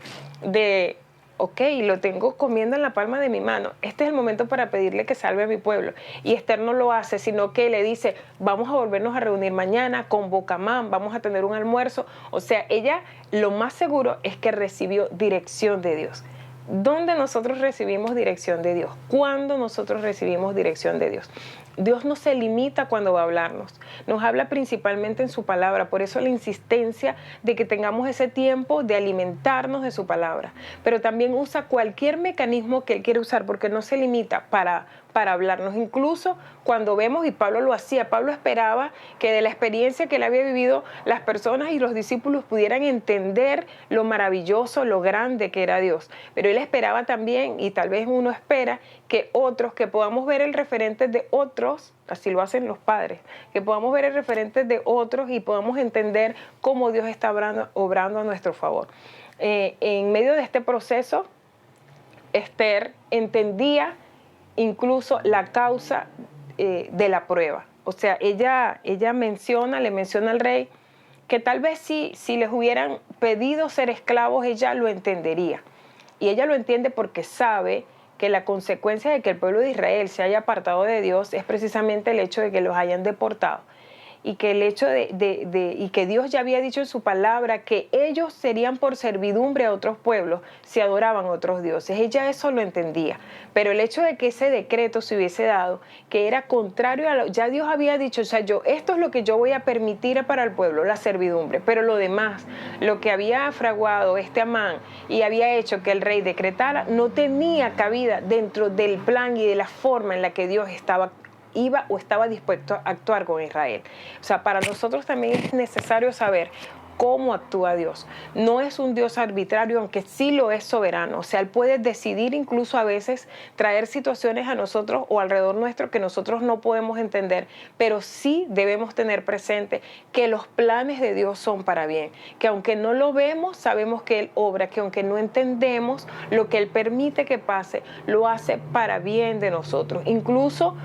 de, ok, lo tengo comiendo en la palma de mi mano. Este es el momento para pedirle que salve a mi pueblo. Y Esther no lo hace, sino que le dice, vamos a volvernos a reunir mañana, convoca a Amán, vamos a tener un almuerzo. O sea, ella lo más seguro es que recibió dirección de Dios. ¿Dónde nosotros recibimos dirección de Dios? ¿Cuándo nosotros recibimos dirección de Dios? Dios no se limita cuando va a hablarnos, nos habla principalmente en su palabra, por eso la insistencia de que tengamos ese tiempo de alimentarnos de su palabra, pero también usa cualquier mecanismo que Él quiere usar, porque no se limita para hablarnos, incluso cuando vemos, y Pablo lo hacía, Pablo esperaba que de la experiencia que él había vivido, las personas y los discípulos pudieran entender lo maravilloso, lo grande que era Dios, pero él esperaba también, y tal vez uno espera, que podamos ver el referente de otros, así lo hacen los padres, que podamos ver el referente de otros y podamos entender cómo Dios está obrando a nuestro favor. En medio de este proceso, Esther entendía incluso la causa de la prueba. O sea, ella le menciona al rey que tal vez si les hubieran pedido ser esclavos, ella lo entendería. Y ella lo entiende porque sabe que la consecuencia de que el pueblo de Israel se haya apartado de Dios es precisamente el hecho de que los hayan deportado. Y que el hecho y que Dios ya había dicho en su palabra que ellos serían por servidumbre a otros pueblos si adoraban a otros dioses. Ella eso lo entendía, pero el hecho de que ese decreto se hubiese dado, que era contrario a ya Dios había dicho, o sea, esto es lo que yo voy a permitir para el pueblo, la servidumbre, pero lo demás, lo que había fraguado Amán y había hecho que el rey decretara, no tenía cabida dentro del plan y de la forma en la que Dios estaba dispuesto a actuar con Israel. O sea, para nosotros también es necesario saber cómo actúa Dios. No es un Dios arbitrario, aunque sí lo es soberano. O sea, Él puede decidir incluso a veces traer situaciones a nosotros o alrededor nuestro que nosotros no podemos entender, pero sí debemos tener presente que los planes de Dios son para bien, que aunque no lo vemos, sabemos que Él obra, que aunque no entendemos lo que Él permite que pase, lo hace para bien de nosotros. Incluso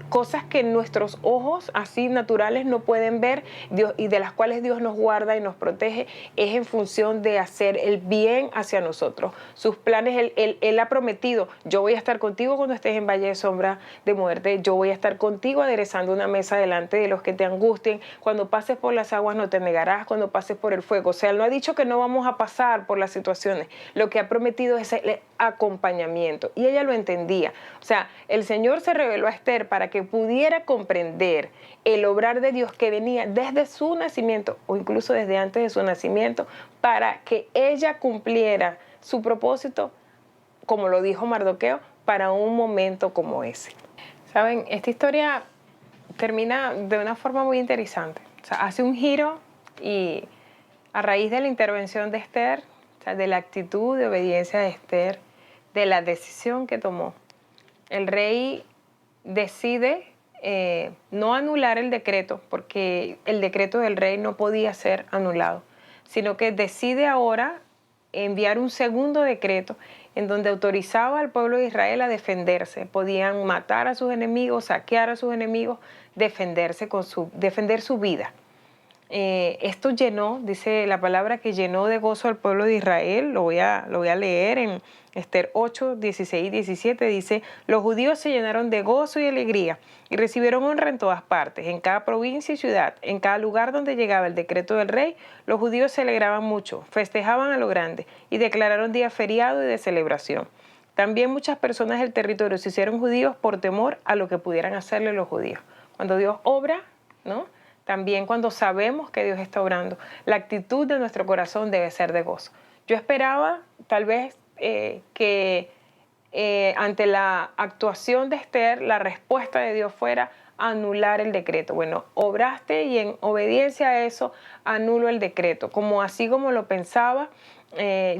cosas que nuestros ojos así naturales no pueden ver, Dios, y de las cuales Dios nos guarda y nos protege, es en función de hacer el bien hacia nosotros. Sus planes, Él ha prometido, yo voy a estar contigo cuando estés en valle de sombra de muerte, yo voy a estar contigo aderezando una mesa delante de los que te angustien, cuando pases por las aguas no te negarás, cuando pases por el fuego. O sea, Él no ha dicho que no vamos a pasar por las situaciones, lo que ha prometido es el acompañamiento, y ella lo entendía. O sea, el Señor se reveló a Esther para que pudiera comprender el obrar de Dios que venía desde su nacimiento o incluso desde antes de su nacimiento, para que ella cumpliera su propósito, como lo dijo Mardoqueo, para un momento como ese. Saben, esta historia termina de una forma muy interesante. O sea, hace un giro, y a raíz de la intervención de Esther, o sea, de la actitud de obediencia de Esther, de la decisión que tomó, el rey decide no anular el decreto, porque el decreto del rey no podía ser anulado, sino que decide ahora enviar un segundo decreto en donde autorizaba al pueblo de Israel a defenderse. Podían matar a sus enemigos, saquear a sus enemigos, defender su vida. Esto llenó, dice la palabra, que llenó de gozo al pueblo de Israel. Lo voy a leer en Esther 8, 16 y 17. Dice: los judíos se llenaron de gozo y alegría y recibieron honra en todas partes, en cada provincia y ciudad, en cada lugar donde llegaba el decreto del rey. Los judíos se alegraban mucho, festejaban a lo grande y declararon día feriado y de celebración. También muchas personas del territorio se hicieron judíos por temor a lo que pudieran hacerle los judíos. Cuando Dios obra, ¿no?, también cuando sabemos que Dios está obrando, la actitud de nuestro corazón debe ser de gozo. Yo esperaba tal vez que ante la actuación de Esther, la respuesta de Dios fuera anular el decreto. Bueno, obraste y en obediencia a eso anulo el decreto. Así como lo pensaba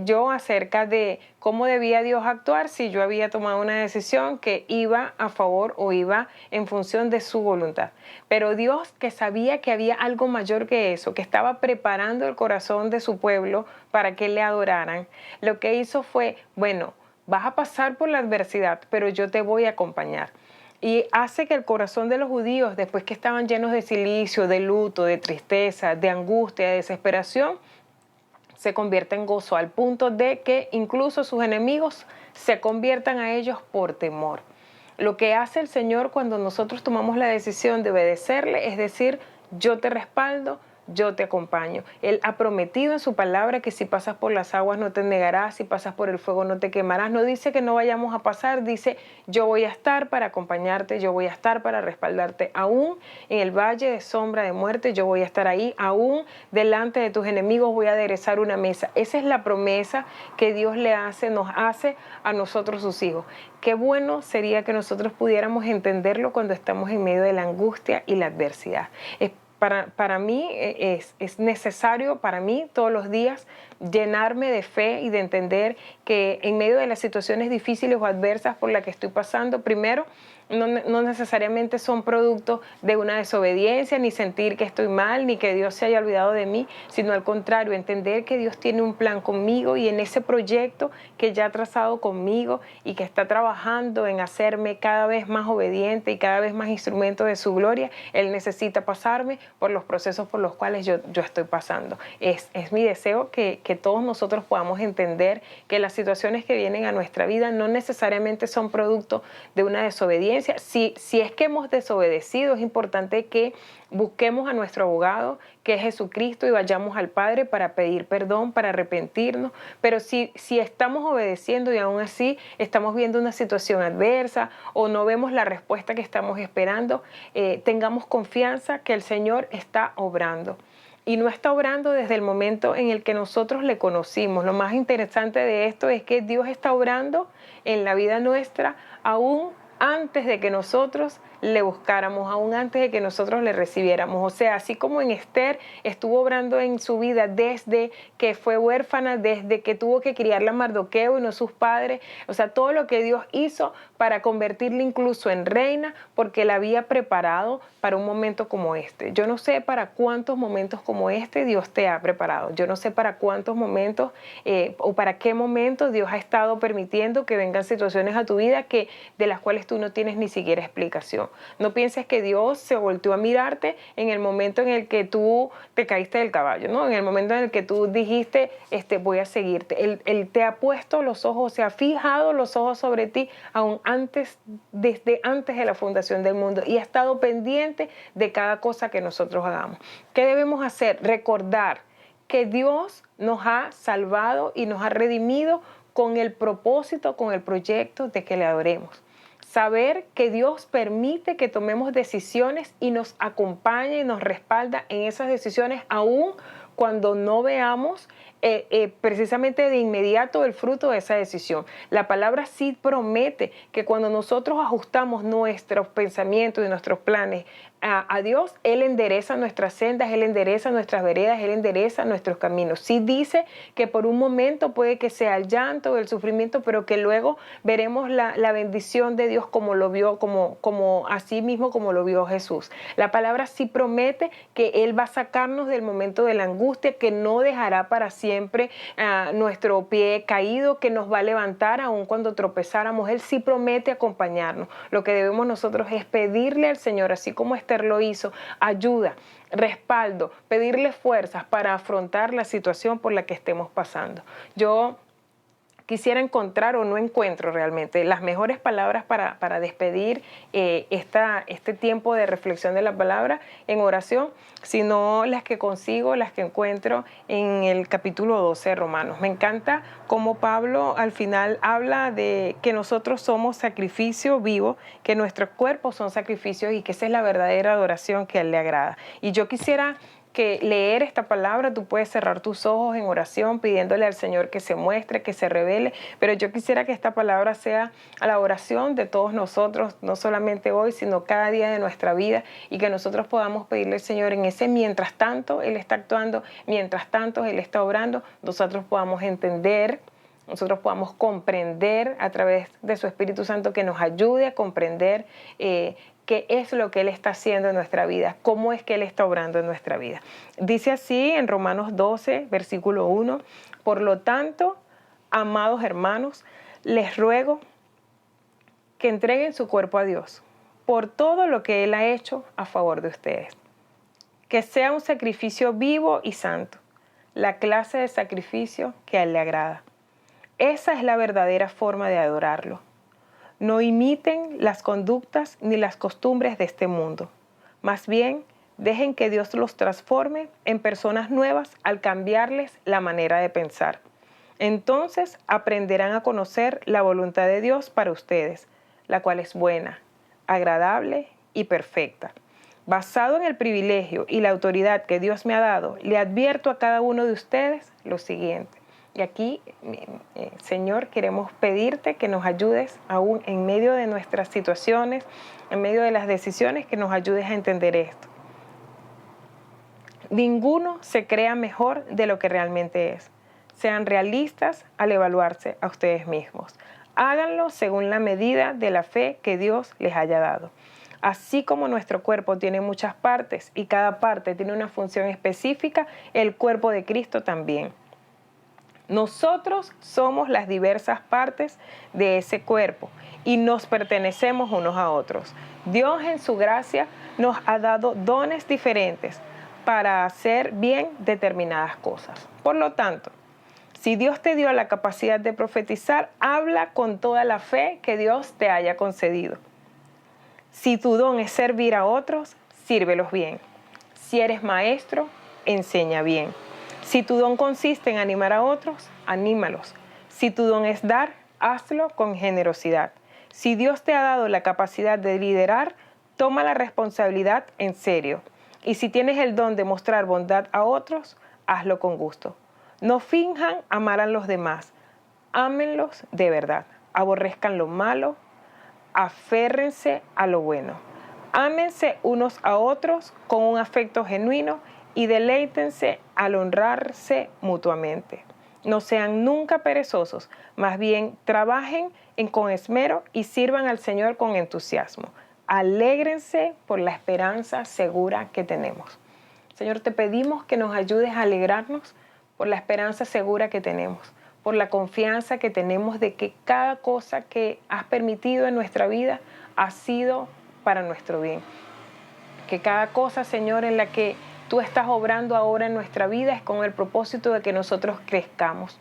yo acerca de cómo debía Dios actuar si yo había tomado una decisión que iba a favor o iba en función de su voluntad. Pero Dios, que sabía que había algo mayor que eso, que estaba preparando el corazón de su pueblo para que le adoraran, lo que hizo fue, bueno, vas a pasar por la adversidad, pero yo te voy a acompañar. Y hace que el corazón de los judíos, después que estaban llenos de cilicio, de luto, de tristeza, de angustia, de desesperación, se convierta en gozo, al punto de que incluso sus enemigos se conviertan a ellos por temor. Lo que hace el Señor cuando nosotros tomamos la decisión de obedecerle es decir: yo te respaldo, yo te acompaño. Él ha prometido en su palabra que si pasas por las aguas no te negarás, si pasas por el fuego no te quemarás. No dice que no vayamos a pasar, dice: yo voy a estar para acompañarte, yo voy a estar para respaldarte. Aún en el valle de sombra de muerte, yo voy a estar ahí. Aún delante de tus enemigos voy a aderezar una mesa. Esa es la promesa que Dios nos hace a nosotros sus hijos. Qué bueno sería que nosotros pudiéramos entenderlo cuando estamos en medio de la angustia y la adversidad. Para mí es necesario, para mí todos los días, llenarme de fe y de entender que en medio de las situaciones difíciles o adversas por las que estoy pasando, primero, no necesariamente son producto de una desobediencia, ni sentir que estoy mal, ni que Dios se haya olvidado de mí, sino al contrario, entender que Dios tiene un plan conmigo y en ese proyecto que ya ha trazado conmigo y que está trabajando en hacerme cada vez más obediente y cada vez más instrumento de su gloria, Él necesita pasarme por los procesos por los cuales yo estoy pasando. Es mi deseo que todos nosotros podamos entender que las situaciones que vienen a nuestra vida no necesariamente son producto de una desobediencia. Si es que hemos desobedecido, es importante que busquemos a nuestro abogado, que es Jesucristo, y vayamos al Padre para pedir perdón, para arrepentirnos. Pero si estamos obedeciendo y aún así estamos viendo una situación adversa o no vemos la respuesta que estamos esperando, tengamos confianza que el Señor está obrando. Y no está obrando desde el momento en el que nosotros le conocimos. Lo más interesante de esto es que Dios está obrando en la vida nuestra aún antes de que nosotros le buscáramos, aún antes de que nosotros le recibiéramos. O sea, así como en Esther estuvo obrando en su vida desde que fue huérfana, desde que tuvo que criarla a Mardoqueo y no sus padres. O sea, todo lo que Dios hizo para convertirla incluso en reina, porque la había preparado para un momento como este. Yo no sé para cuántos momentos como este Dios te ha preparado. Yo no sé para cuántos momentos o para qué momentos Dios ha estado permitiendo que vengan situaciones a tu vida de las cuales tú no tienes ni siquiera explicación. no. No pienses que Dios se volteó a mirarte en el momento en el que tú te caíste del caballo, ¿no? En el momento en el que tú dijiste, voy a seguirte. Él te ha puesto los ojos, se ha fijado los ojos sobre ti aún antes, desde antes de la fundación del mundo, y ha estado pendiente de cada cosa que nosotros hagamos. ¿Qué debemos hacer? Recordar que Dios nos ha salvado y nos ha redimido con el propósito, con el proyecto de que le adoremos. Saber que Dios permite que tomemos decisiones y nos acompaña y nos respalda en esas decisiones, aún cuando no veamos precisamente de inmediato el fruto de esa decisión. La palabra sí promete que cuando nosotros ajustamos nuestros pensamientos y nuestros planes a Dios, Él endereza nuestras sendas, Él endereza nuestras veredas, Él endereza nuestros caminos. Sí dice que por un momento puede que sea el llanto, el sufrimiento, pero que luego veremos la bendición de Dios como lo vio, como así mismo como lo vio Jesús. La palabra sí promete que Él va a sacarnos del momento de la angustia, que no dejará para siempre nuestro pie caído, que nos va a levantar aun cuando tropezáramos. Él sí promete acompañarnos. Lo que debemos nosotros es pedirle al Señor, así como Esther lo hizo, ayuda, respaldo, pedirle fuerzas para afrontar la situación por la que estemos pasando. Yo quisiera encontrar, o no encuentro realmente, las mejores palabras para despedir este tiempo de reflexión de la palabra en oración, sino las que consigo, las que encuentro en el capítulo 12 de Romanos. Me encanta cómo Pablo al final habla de que nosotros somos sacrificio vivo, que nuestros cuerpos son sacrificios y que esa es la verdadera adoración que a Él le agrada. Y yo quisiera que leer esta palabra, tú puedes cerrar tus ojos en oración pidiéndole al Señor que se muestre, que se revele, pero yo quisiera que esta palabra sea a la oración de todos nosotros, no solamente hoy, sino cada día de nuestra vida, y que nosotros podamos pedirle al Señor en ese mientras tanto Él está actuando, mientras tanto Él está obrando, nosotros podamos entender, nosotros podamos comprender a través de su Espíritu Santo, que nos ayude a comprender qué es lo que Él está haciendo en nuestra vida, cómo es que Él está obrando en nuestra vida. Dice así en Romanos 12, versículo 1, por lo tanto, amados hermanos, les ruego que entreguen su cuerpo a Dios por todo lo que Él ha hecho a favor de ustedes. Que sea un sacrificio vivo y santo, la clase de sacrificio que a Él le agrada. Esa es la verdadera forma de adorarlo. No imiten las conductas ni las costumbres de este mundo. Más bien, dejen que Dios los transforme en personas nuevas al cambiarles la manera de pensar. Entonces aprenderán a conocer la voluntad de Dios para ustedes, la cual es buena, agradable y perfecta. Basado en el privilegio y la autoridad que Dios me ha dado, le advierto a cada uno de ustedes lo siguiente. Y aquí, Señor, queremos pedirte que nos ayudes aún en medio de nuestras situaciones, en medio de las decisiones, que nos ayudes a entender esto. Ninguno se crea mejor de lo que realmente es. Sean realistas al evaluarse a ustedes mismos. Háganlo según la medida de la fe que Dios les haya dado. Así como nuestro cuerpo tiene muchas partes y cada parte tiene una función específica, el cuerpo de Cristo también. Nosotros somos las diversas partes de ese cuerpo y nos pertenecemos unos a otros. Dios en su gracia nos ha dado dones diferentes para hacer bien determinadas cosas. Por lo tanto, si Dios te dio la capacidad de profetizar, habla con toda la fe que Dios te haya concedido. Si tu don es servir a otros, sírvelos bien. Si eres maestro, enseña bien. Si tu don consiste en animar a otros, anímalos. Si tu don es dar, hazlo con generosidad. Si Dios te ha dado la capacidad de liderar, toma la responsabilidad en serio. Y si tienes el don de mostrar bondad a otros, hazlo con gusto. No finjan amar a los demás. Ámenlos de verdad. Aborrezcan lo malo. Aférrense a lo bueno. Ámense unos a otros con un afecto genuino y deleítense al honrarse mutuamente. No sean nunca perezosos, más bien trabajen con esmero y sirvan al Señor con entusiasmo. Alégrense por la esperanza segura que tenemos. Señor, te pedimos que nos ayudes a alegrarnos por la esperanza segura que tenemos, por la confianza que tenemos de que cada cosa que has permitido en nuestra vida ha sido para nuestro bien. Que cada cosa, Señor, en la que tú estás obrando ahora en nuestra vida es con el propósito de que nosotros crezcamos.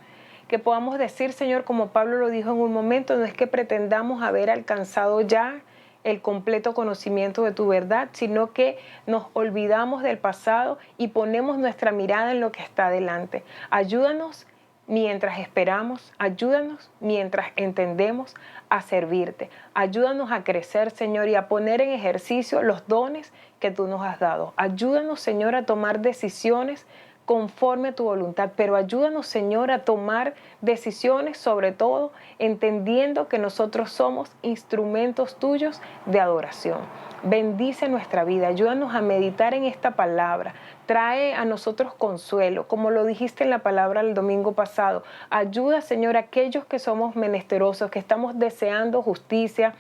Que podamos decir, Señor, como Pablo lo dijo en un momento, no es que pretendamos haber alcanzado ya el completo conocimiento de tu verdad, sino que nos olvidamos del pasado y ponemos nuestra mirada en lo que está delante. Ayúdanos mientras esperamos, ayúdanos mientras entendemos a servirte. Ayúdanos a crecer, Señor, y a poner en ejercicio los dones que tú nos has dado. Ayúdanos, Señor, a tomar decisiones conforme a tu voluntad, pero ayúdanos, Señor, a tomar decisiones, sobre todo entendiendo que nosotros somos instrumentos tuyos de adoración. Bendice nuestra vida, ayúdanos a meditar en esta palabra, trae a nosotros consuelo, como lo dijiste en la palabra el domingo pasado. Ayuda, Señor, a aquellos que somos menesterosos, que estamos deseando justicia,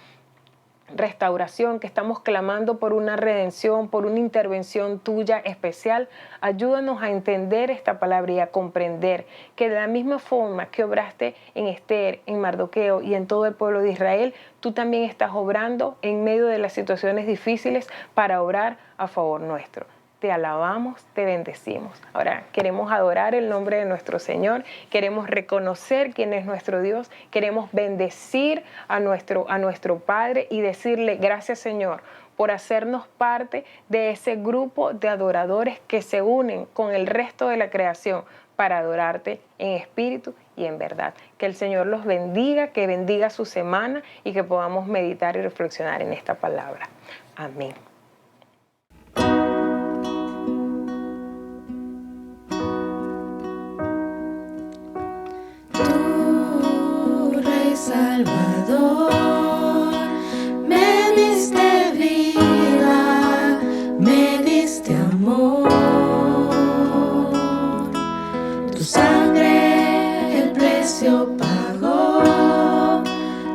restauración, que estamos clamando por una redención, por una intervención tuya especial. Ayúdanos a entender esta palabra y a comprender que de la misma forma que obraste en Esther, en Mardoqueo y en todo el pueblo de Israel, tú también estás obrando en medio de las situaciones difíciles para obrar a favor nuestro. Te alabamos, te bendecimos. Ahora queremos adorar el nombre de nuestro Señor, queremos reconocer quién es nuestro Dios, queremos bendecir a nuestro Padre y decirle gracias, Señor, por hacernos parte de ese grupo de adoradores que se unen con el resto de la creación para adorarte en espíritu y en verdad. Que el Señor los bendiga, que bendiga su semana y que podamos meditar y reflexionar en esta palabra. Amén. Salvador, me diste vida, me diste amor. Tu sangre el precio pagó,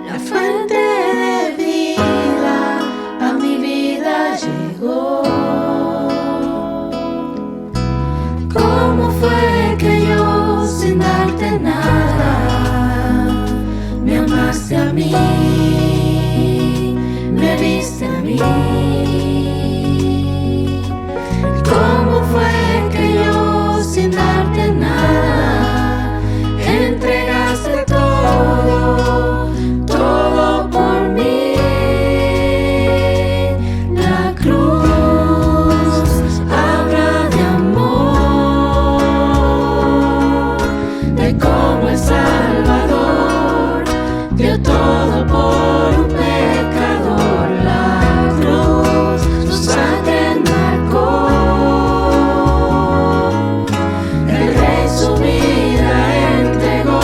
la fuente de vida a mi vida llegó. ¿Cómo fue que yo sin darte nada me amaste a mí, me viste a mí? ¿Cómo fue que yo sin darte nada entregaste todo, todo por mí? La cruz habla de amor, de cómo el Salvador dio todo por un pecador. La cruz su sangre marcó, el Rey su vida entregó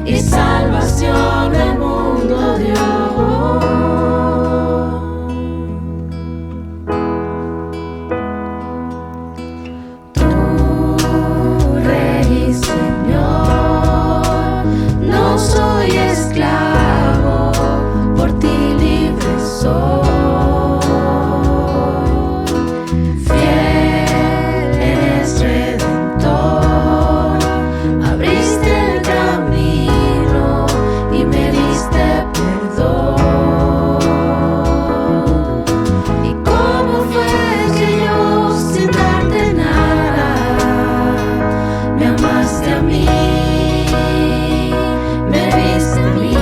y salvación al mundo dio. Tu Rey, Señor, no soy esclavo, por ti libre soy. Fiel eres Redentor, abriste el camino y me diste perdón. ¿Y cómo fue que yo sin darte nada me amaste a mí, me viste a mí?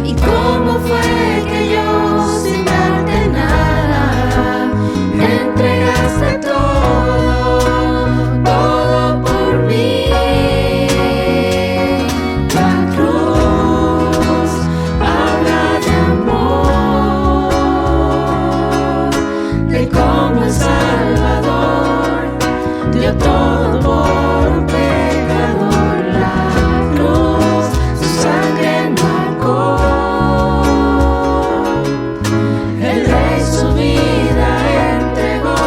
¿Y cómo fue que yo sin darte nada me entregaste todo, todo por mí? La cruz habla de amor, de cómo el Salvador dio todo por un pecador. La cruz su sangre marcó, el Rey su vida entregó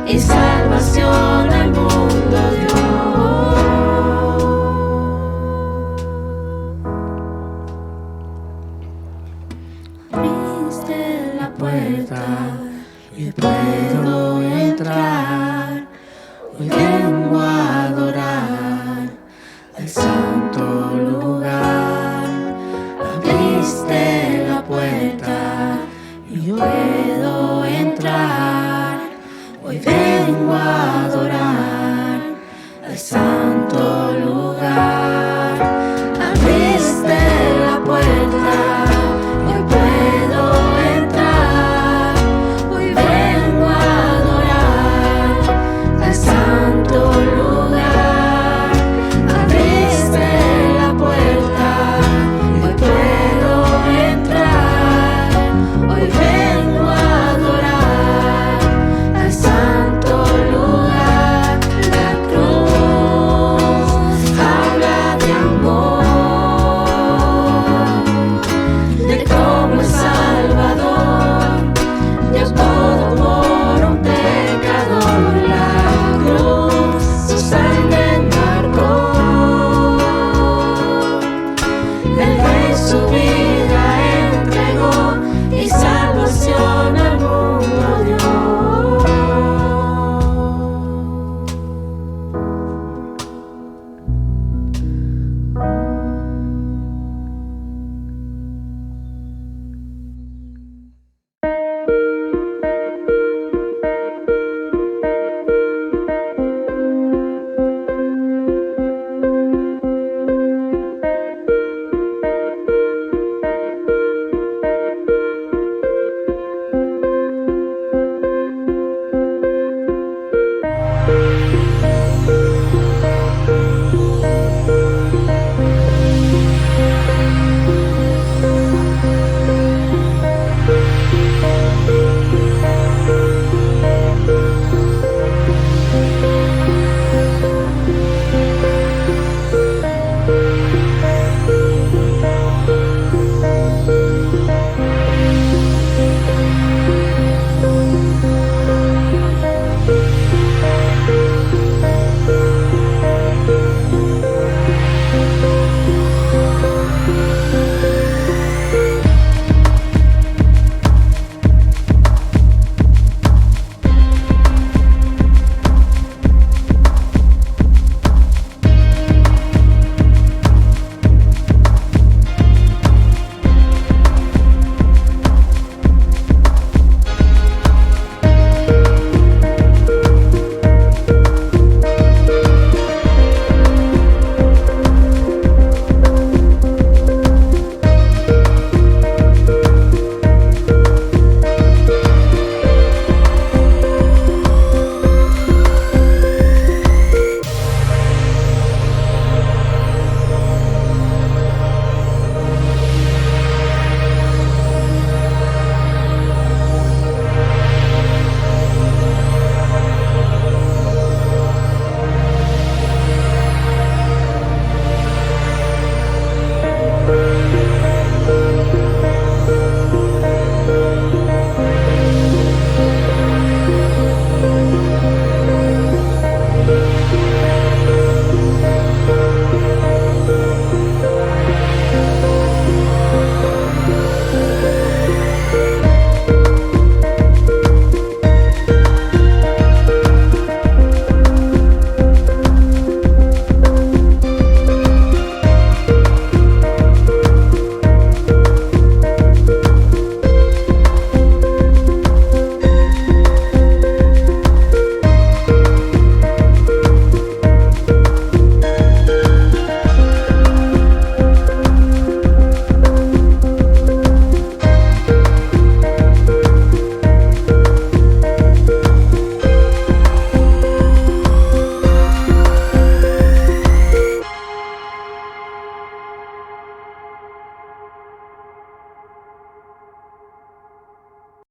y salvación al mundo dio. Abriste la puerta y puedo entrar. Hoy vengo a adorar. The sun